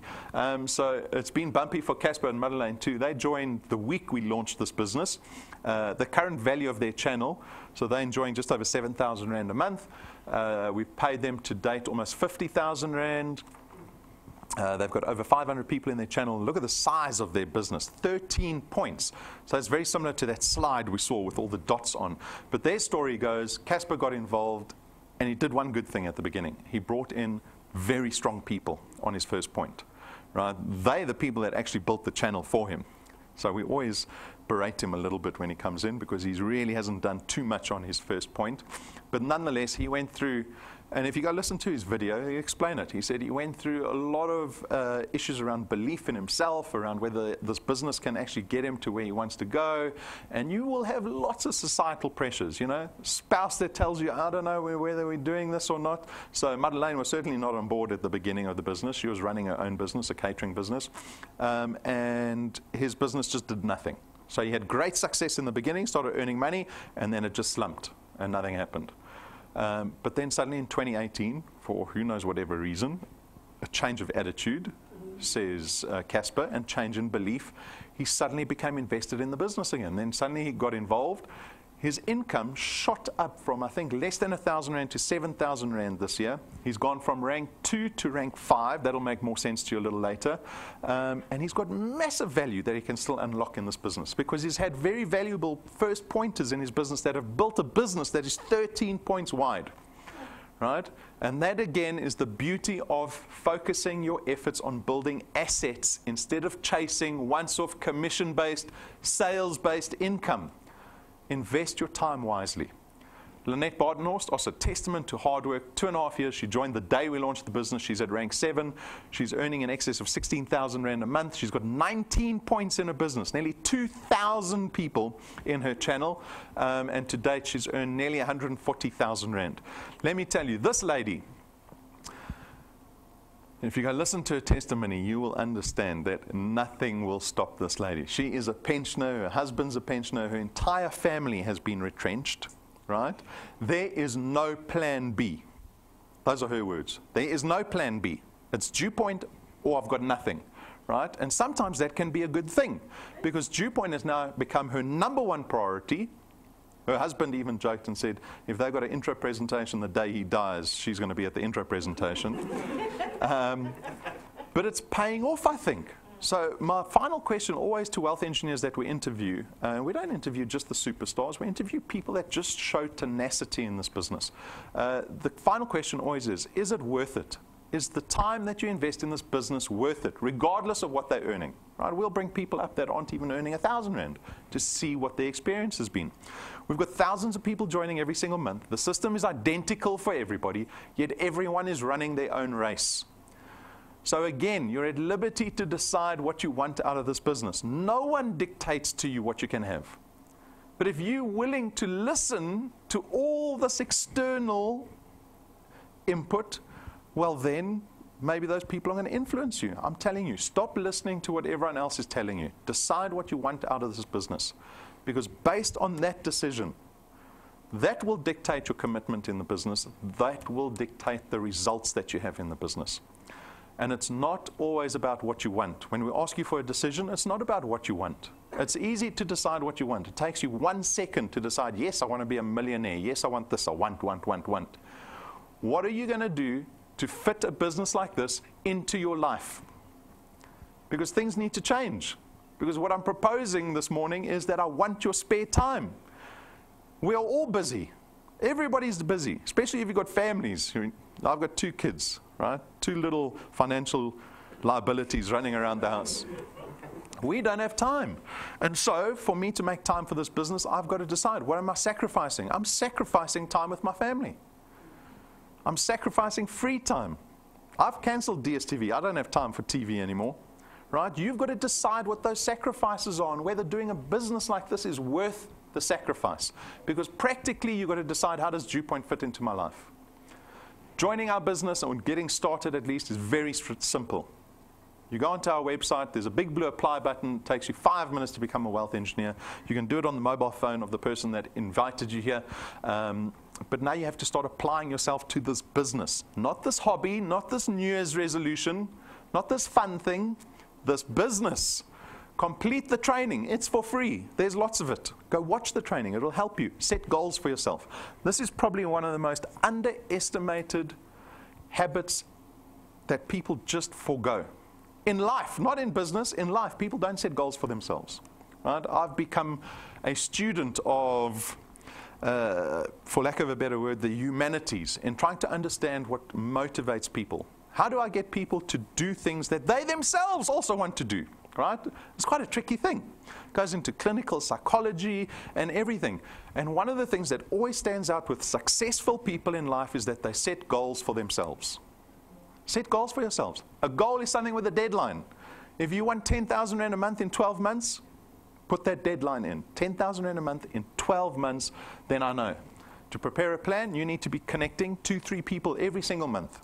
So it's been bumpy for Casper and Madeleine too. They joined the week we launched this business. The current value of their channel, so they're enjoying just over 7,000 Rand a month. We've paid them to date almost 50,000 Rand. They've got over 500 people in their channel. Look at the size of their business, 13 points. So it's very similar to that slide we saw with all the dots on. But their story goes, Casper got involved, and he did one good thing at the beginning. He brought in very strong people on his first point. Right? They're the people that actually built the channel for him. So we always berate him a little bit when he comes in because he really hasn't done too much on his first point. But nonetheless, he went through, and if you go listen to his video, he explained it. He said he went through a lot of issues around belief in himself, around whether this business can actually get him to where he wants to go. And you will have lots of societal pressures, spouse that tells you, I don't know whether we're doing this or not. So Madeleine was certainly not on board at the beginning of the business. She was running her own business, a catering business. And his business just did nothing. So he had great success in the beginning, started earning money, and then it just slumped and nothing happened. But then suddenly in 2018, for who knows whatever reason, a change of attitude, says Casper, and change in belief, he suddenly became invested in the business again. Then suddenly he got involved. His income shot up from, I think, less than 1,000 Rand to 7,000 Rand this year. He's gone from rank 2 to rank 5. That'll make more sense to you a little later. And he's got massive value that he can still unlock in this business because he's had very valuable first pointers in his business that have built a business that is 13 points wide. Right? And that, again, is the beauty of focusing your efforts on building assets instead of chasing once-off commission-based, sales-based income. Invest your time wisely. Lynette Badenhorst, also testament to hard work, 2.5 years. She joined the day we launched the business. She's at rank 7. She's earning in excess of 16,000 Rand a month. She's got 19 points in her business, nearly 2,000 people in her channel. And to date, she's earned nearly 140,000 Rand. Let me tell you, this lady, if you go listen to her testimony, you will understand that nothing will stop this lady. She is a pensioner, her husband's a pensioner, her entire family has been retrenched, right? There is no plan B. Those are her words. There is no plan B. It's DuePoint or I've got nothing, right? And sometimes that can be a good thing because DuePoint has now become her #1 priority. Her husband even joked and said, if they've got an intro presentation the day he dies, she's going to be at the intro presentation. But it's paying off, I think. So my final question always to wealth engineers that we interview, we don't interview just the superstars, we interview people that just show tenacity in this business. The final question always is it worth it? Is the time that you invest in this business worth it, regardless of what they're earning? Right? We'll bring people up that aren't even earning 1,000 Rand to see what their experience has been. We've got thousands of people joining every single month. The system is identical for everybody, yet everyone is running their own race. So again, you're at liberty to decide what you want out of this business. No one dictates to you what you can have. But if you're willing to listen to all this external input, well then, maybe those people are going to influence you. I'm telling you, stop listening to what everyone else is telling you. Decide what you want out of this business. Because based on that decision, that will dictate your commitment in the business. That will dictate the results that you have in the business. And it's not always about what you want. When we ask you for a decision, it's not about what you want. It's easy to decide what you want. It takes you 1 second to decide, yes, I want to be a millionaire. Yes, I want this. I want. What are you going to do to fit a business like this into your life? Because things need to change. Because what I'm proposing this morning is that I want your spare time. We are all busy. Everybody's busy, especially if you've got families. I've got 2 kids, right? 2 little financial liabilities running around the house. We don't have time. And so, for me to make time for this business, I've got to decide, what am I sacrificing? I'm sacrificing time with my family. I'm sacrificing free time. I've cancelled DSTV. I don't have time for TV anymore. Right? You've got to decide what those sacrifices are and whether doing a business like this is worth the sacrifice. Because practically, you've got to decide, how does DuePoint fit into my life? Joining our business, or getting started at least, is very simple. You go onto our website, there's a big blue apply button. It takes you 5 minutes to become a wealth engineer. You can do it on the mobile phone of the person that invited you here. But now you have to start applying yourself to this business. Not this hobby, not this New Year's resolution, not this fun thing, this business. Complete the training. It's for free. There's lots of it. Go watch the training. It'll help you. Set goals for yourself. This is probably one of the most underestimated habits that people just forego. In life, not in business, in life, people don't set goals for themselves. Right? I've become a student of, for lack of a better word, the humanities, in trying to understand what motivates people. How do I get people to do things that they themselves also want to do? Right? It's quite a tricky thing. It goes into clinical psychology and everything. And one of the things that always stands out with successful people in life is that they set goals for themselves. Set goals for yourselves. A goal is something with a deadline. If you want 10,000 Rand a month in 12 months, put that deadline in. 10,000 Rand a month in 12 months, then I know. To prepare a plan, you need to be connecting 2-3 people every single month.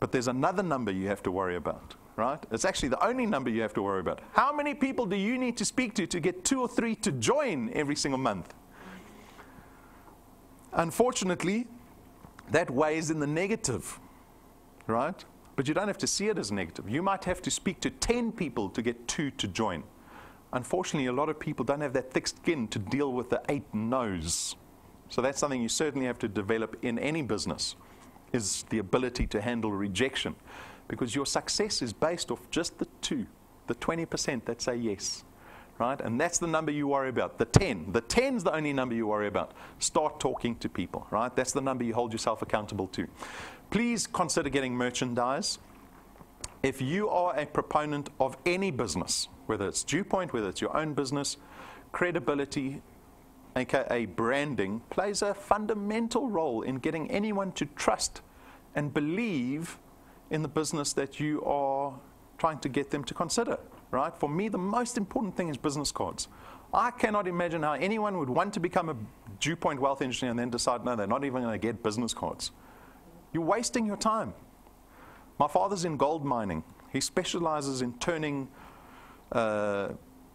But there's another number you have to worry about, right? It's actually the only number you have to worry about. How many people do you need to speak to get 2 or 3 to join every single month? Unfortunately, that weighs in the negative. Right? But you don't have to see it as negative. You might have to speak to 10 people to get 2 to join. Unfortunately, a lot of people don't have that thick skin to deal with the 8 no's. So that's something you certainly have to develop in any business, is the ability to handle rejection. Because your success is based off just the 2, the 20% that say yes. Right? And that's the number you worry about, the 10. The 10's the only number you worry about. Start talking to people, right? That's the number you hold yourself accountable to. Please consider getting merchandise. If you are a proponent of any business, whether it's DuePoint, whether it's your own business, credibility, aka branding, plays a fundamental role in getting anyone to trust and believe in the business that you are trying to get them to consider. Right? For me, the most important thing is business cards. I cannot imagine how anyone would want to become a DuePoint wealth engineer and then decide, no, they're not even going to get business cards. You're wasting your time. My father's in gold mining. He specializes in turning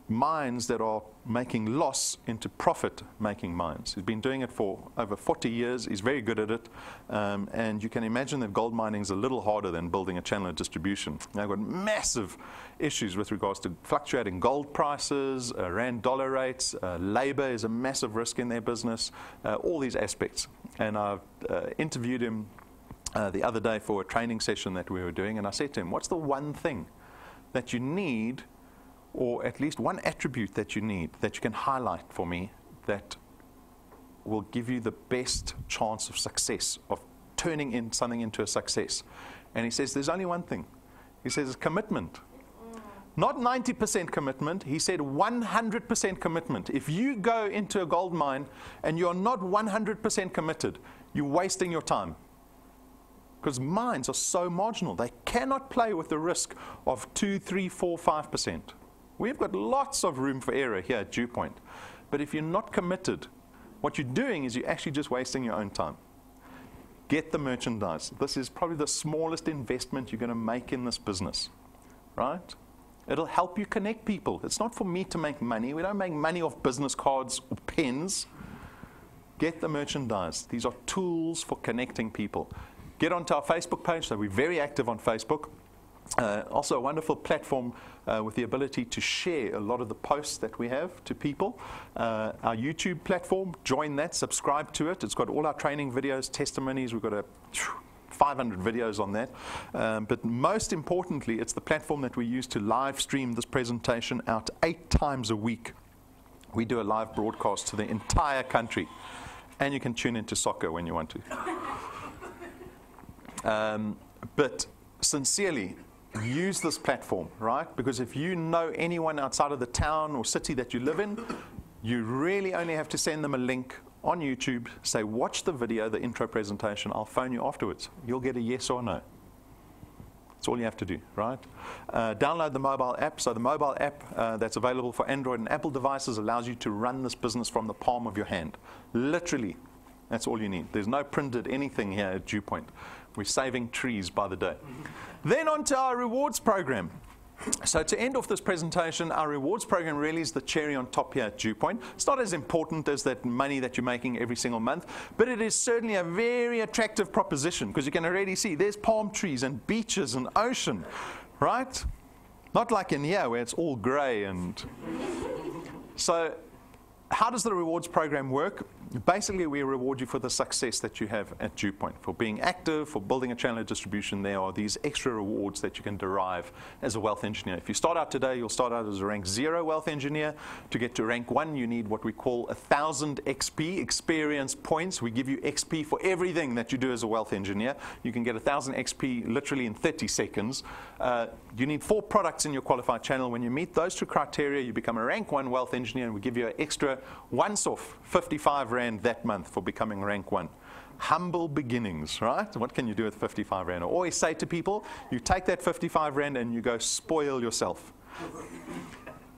mines that are making loss into profit-making mines. He's been doing it for over 40 years. He's very good at it. And you can imagine that gold mining is a little harder than building a channel of distribution. They've got massive issues with regards to fluctuating gold prices, rand dollar rates, labor is a massive risk in their business, all these aspects. And I've interviewed him the other day for a training session that we were doing, and I said to him, what's the one thing that you need, or at least one attribute that you need, that you can highlight for me, that will give you the best chance of success, of turning in something into a success? And he says, there's only one thing. He says, it's commitment. Not 90% commitment. He said 100% commitment. If you go into a gold mine and you're not 100% committed, you're wasting your time. Because mines are so marginal. They cannot play with the risk of 2, 3, 4, 5%. We've got lots of room for error here at DuePoint. But if you're not committed, what you're doing is you're actually just wasting your own time. Get the merchandise. This is probably the smallest investment you're going to make in this business. Right? It'll help you connect people. It's not for me to make money. We don't make money off business cards or pens. Get the merchandise. These are tools for connecting people. Get onto our Facebook page. So we're very active on Facebook. Also a wonderful platform with the ability to share a lot of the posts that we have to people. Our YouTube platform, join that, subscribe to it. It's got all our training videos, testimonies. We've got 500 videos on that. But most importantly, it's the platform that we use to live stream this presentation out 8 times a week. We do a live broadcast to the entire country. And you can tune into soccer when you want to. But sincerely, use this platform, right? Because if you know anyone outside of the town or city that you live in, you really only have to send them a link on YouTube, say, watch the video, the intro presentation, I'll phone you afterwards. You'll get a yes or no. That's all you have to do, right? Download the mobile app. So the mobile app that's available for Android and Apple devices allows you to run this business from the palm of your hand. Literally, that's all you need. There's no printed anything here at DuePoint. We're saving trees by the day. Then on to our rewards program. So to end off this presentation, our rewards program really is the cherry on top here at DuePoint. It's not as important as that money that you're making every single month, but it is certainly a very attractive proposition because you can already see there's palm trees and beaches and ocean, right? Not like in here where it's all gray. And so how does the rewards program work? Basically, we reward you for the success that you have at DuePoint. For being active, for building a channel of distribution, there are these extra rewards that you can derive as a wealth engineer. If you start out today, you'll start out as a rank 0 wealth engineer. To get to rank 1, you need what we call 1,000 XP, experience points. We give you XP for everything that you do as a wealth engineer. You can get 1,000 XP literally in 30 seconds. You need 4 products in your qualified channel. When you meet those 2 criteria, you become a rank 1 wealth engineer, and we give you an extra once-off 55 Rand that month for becoming rank 1. Humble beginnings, right? What can you do with 55 Rand? I always say to people, you take that 55 Rand and you go spoil yourself.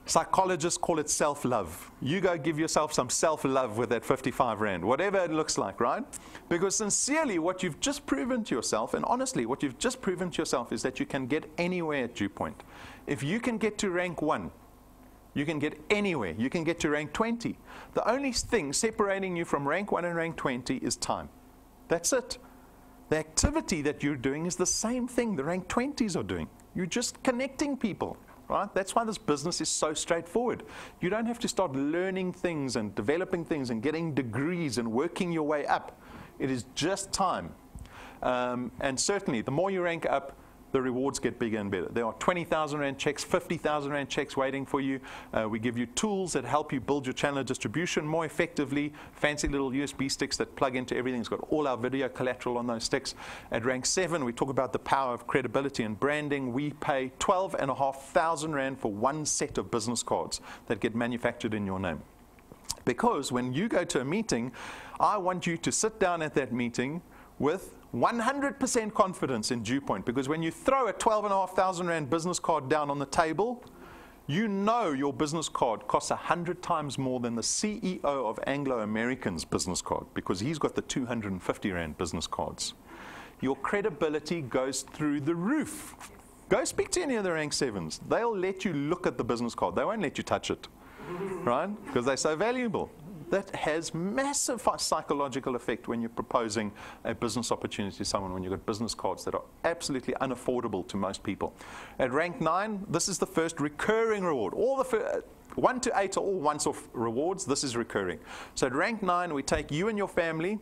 Psychologists call it self-love. You go give yourself some self-love with that 55 Rand, whatever it looks like, right? Because sincerely, what you've just proven to yourself, and honestly, what you've just proven to yourself is that you can get anywhere at DuePoint. If you can get to rank 1, you can get anywhere. You can get to rank 20. The only thing separating you from rank 1 and rank 20 is time. That's it. The activity that you're doing is the same thing the rank 20s are doing. You're just connecting people, right? That's why this business is so straightforward. You don't have to start learning things and developing things and getting degrees and working your way up. It is just time. And certainly, the more you rank up, the rewards get bigger and better. There are 20,000 Rand checks, 50,000 Rand checks waiting for you. We give you tools that help you build your channel of distribution more effectively, fancy little USB sticks that plug into everything. It's got all our video collateral on those sticks. At rank 7, we talk about the power of credibility and branding. We pay 12,500 Rand for 1 set of business cards that get manufactured in your name. Because when you go to a meeting, I want you to sit down at that meeting with 100% confidence in DuePoint, because when you throw a 12,500 Rand business card down on the table, you know your business card costs 100 times more than the CEO of Anglo American's business card, because he's got the 250 Rand business cards. Your credibility goes through the roof. Go speak to any of the rank 7s. They'll let you look at the business card. They won't let you touch it, right? Because they're so valuable. That has massive psychological effect when you're proposing a business opportunity to someone, when you've got business cards that are absolutely unaffordable to most people. At rank 9, this is the first recurring reward. All the 1 to 8 are all once-off rewards. This is recurring. So at rank 9, we take you and your family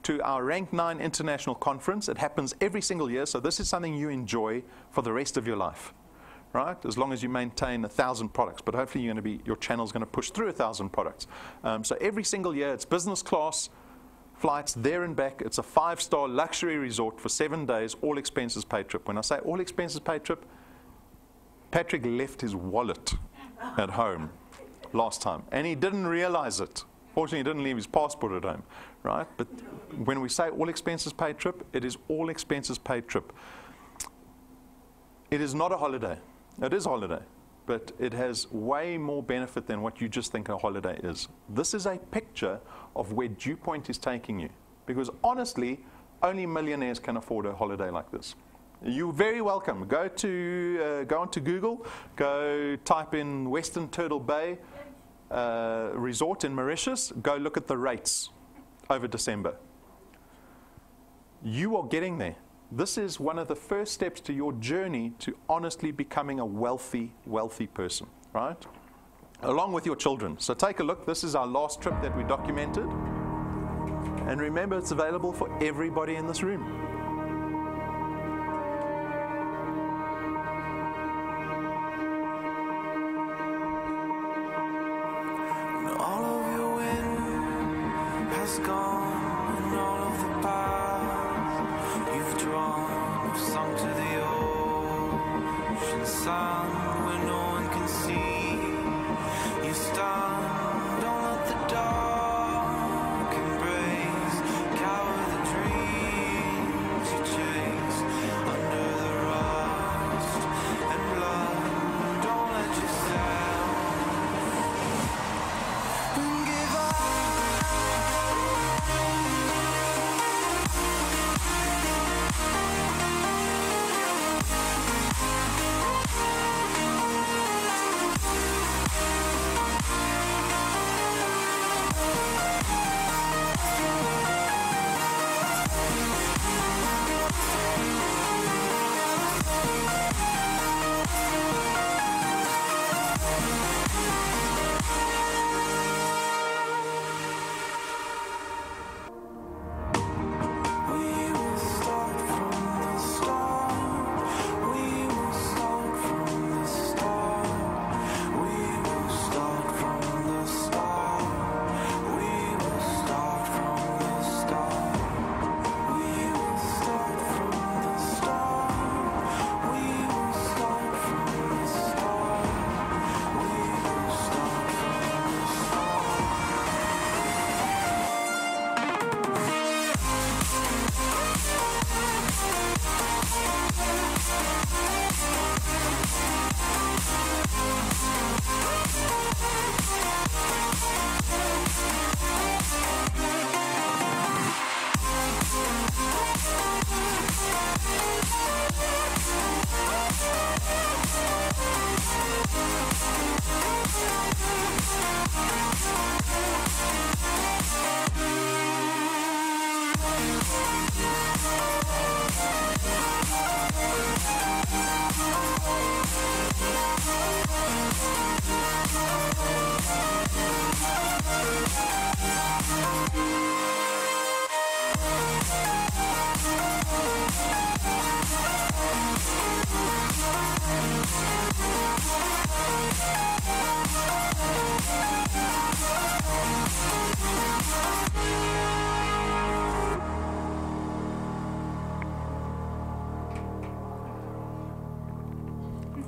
to our rank 9 international conference. It happens every single year, so this is something you enjoy for the rest of your life. Right? As long as you maintain 1,000 products, but hopefully your channel's going to push through 1,000 products. So every single year, it's business class flights there and back. It's a 5-star luxury resort for 7 days, all expenses paid trip. When I say all expenses paid trip, Patrick left his wallet at home last time, and he didn't realize it. Fortunately, he didn't leave his passport at home, right? But when we say all expenses paid trip, it is all expenses paid trip. It is not a holiday. It is a holiday, but it has way more benefit than what you just think a holiday is. This is a picture of where DuePoint is taking you, because honestly, only millionaires can afford a holiday like this. You're very welcome. Go onto Google, go type in Western Turtle Bay Resort in Mauritius, go look at the rates over December. You are getting there. this is one of the first steps to your journey to honestly becoming a wealthy person, right? Along with your children. So take a look. This is our last trip that we documented. And remember, it's available for everybody in this room.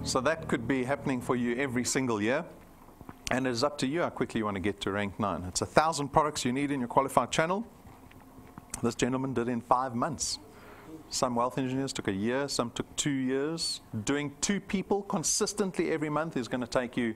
So that could be happening for you every single year. And it is up to you how quickly you want to get to rank 9. It's 1,000 products you need in your qualified channel. This gentleman did it in 5 months. Some wealth engineers took a year, some took 2 years. Doing 2 people consistently every month is going to take you,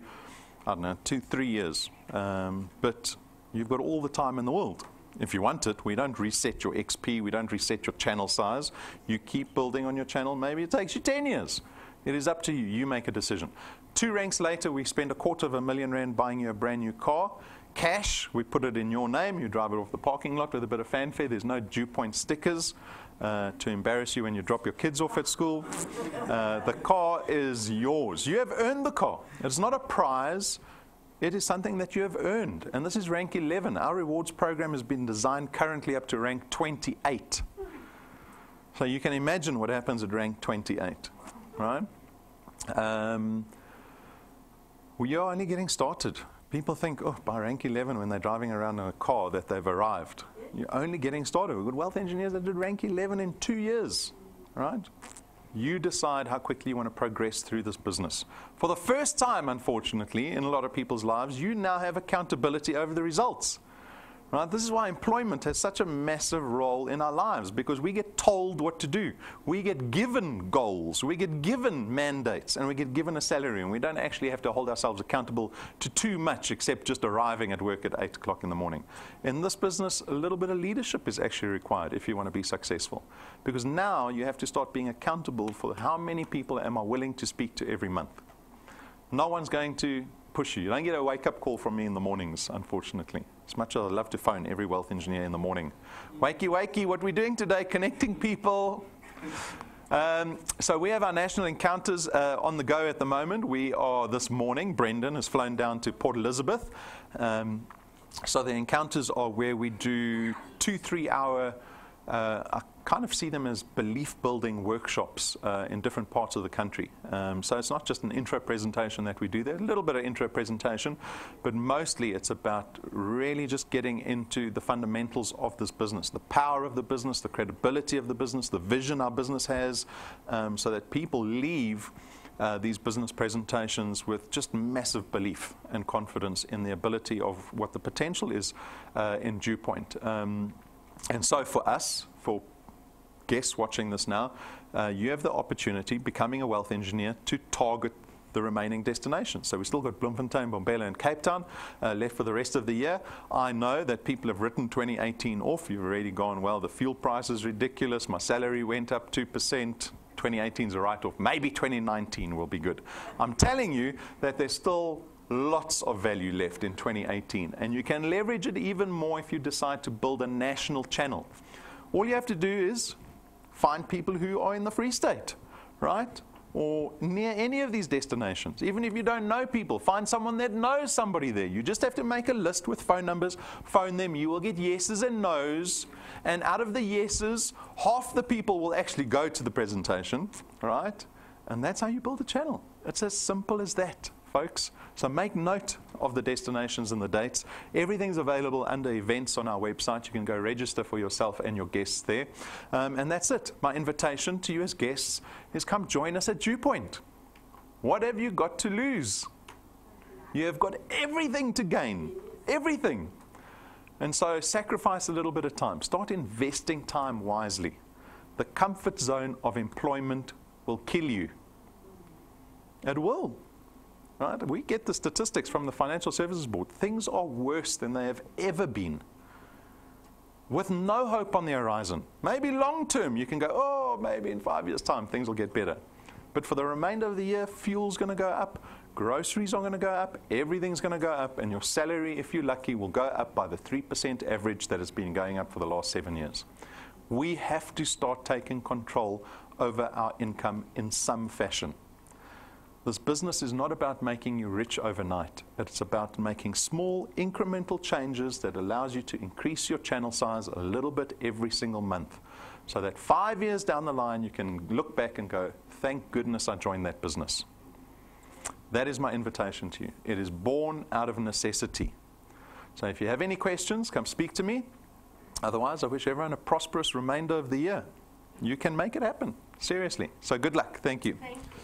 I don't know, 2-3 years. But you've got all the time in the world. If you want it, we don't reset your XP, we don't reset your channel size. You keep building on your channel. Maybe it takes you 10 years. It is up to you. You make a decision. 2 ranks later, we spend R250,000 buying you a brand new car. Cash, we put it in your name. You drive it off the parking lot with a bit of fanfare. There's no DuePoint stickers to embarrass you when you drop your kids off at school. The car is yours. You have earned the car. It's not a prize. It is something that you have earned. And this is rank 11. Our rewards program has been designed currently up to rank 28. So you can imagine what happens at rank 28. Right? We are only getting started. People think, oh, by rank 11 when they're driving around in a car that they've arrived. You're only getting started. We've got wealth engineers that did rank 11 in 2 years. Right? You decide how quickly you want to progress through this business. For the first time, unfortunately, in a lot of people's lives, you now have accountability over the results. Right? This is why employment has such a massive role in our lives, because we get told what to do. We get given goals, we get given mandates, and we get given a salary, and we don't actually have to hold ourselves accountable to too much except just arriving at work at 8 o'clock in the morning. In this business, a little bit of leadership is actually required if you want to be successful, because now you have to start being accountable for how many people am I willing to speak to every month. No one's going to push you. You don't get a wake-up call from me in the mornings, unfortunately. As much as I love to phone every wealth engineer in the morning. Wakey, wakey, what are we doing today? Connecting people. So we have our national encounters on the go at the moment. We are this morning, Brendan has flown down to Port Elizabeth. So the encounters are where we do 2-3 hour, I kind of see them as belief-building workshops in different parts of the country. So it's not just an intro presentation that we do there, a little bit of intro presentation, but mostly it's about really just getting into the fundamentals of this business, the power of the business, the credibility of the business, the vision our business has, so that people leave these business presentations with just massive belief and confidence in the ability of what the potential is in DuePoint. And so for us, for guests watching this now, you have the opportunity, becoming a wealth engineer, to target the remaining destinations. So we've still got Bloemfontein, Bombela, and Cape Town left for the rest of the year. I know that people have written 2018 off. You've already gone, well, the fuel price is ridiculous. My salary went up 2%. 2018 is a write-off. Maybe 2019 will be good. I'm telling you that there's still lots of value left in 2018, and you can leverage it even more if you decide to build a national channel. All you have to do is find people who are in the Free State, right? Or near any of these destinations. Even if you don't know people, find someone that knows somebody there. You just have to make a list with phone numbers, phone them. You will get yeses and nos, and out of the yeses, half the people will actually go to the presentation, right? And that's how you build a channel. It's as simple as that, folks. So make note of the destinations and the dates. Everything's available under events on our website. You can go register for yourself and your guests there. And that's it. My invitation to you as guests is come join us at DuePoint. What have you got to lose? You have got everything to gain. Everything. And so sacrifice a little bit of time. Start investing time wisely. The comfort zone of employment will kill you. It will. Right? We get the statistics from the Financial Services Board. Things are worse than they have ever been, with no hope on the horizon. Maybe long term you can go, oh, maybe in 5 years' time things will get better. But for the remainder of the year, fuel's going to go up, groceries are going to go up, everything's going to go up, and your salary, if you're lucky, will go up by the 3% average that has been going up for the last 7 years. We have to start taking control over our income in some fashion. This business is not about making you rich overnight. It's about making small incremental changes that allows you to increase your channel size a little bit every single month. So that 5 years down the line, you can look back and go, thank goodness I joined that business. That is my invitation to you. It is born out of necessity. So if you have any questions, come speak to me. Otherwise, I wish everyone a prosperous remainder of the year. You can make it happen. Seriously. So good luck. Thank you. Thank you.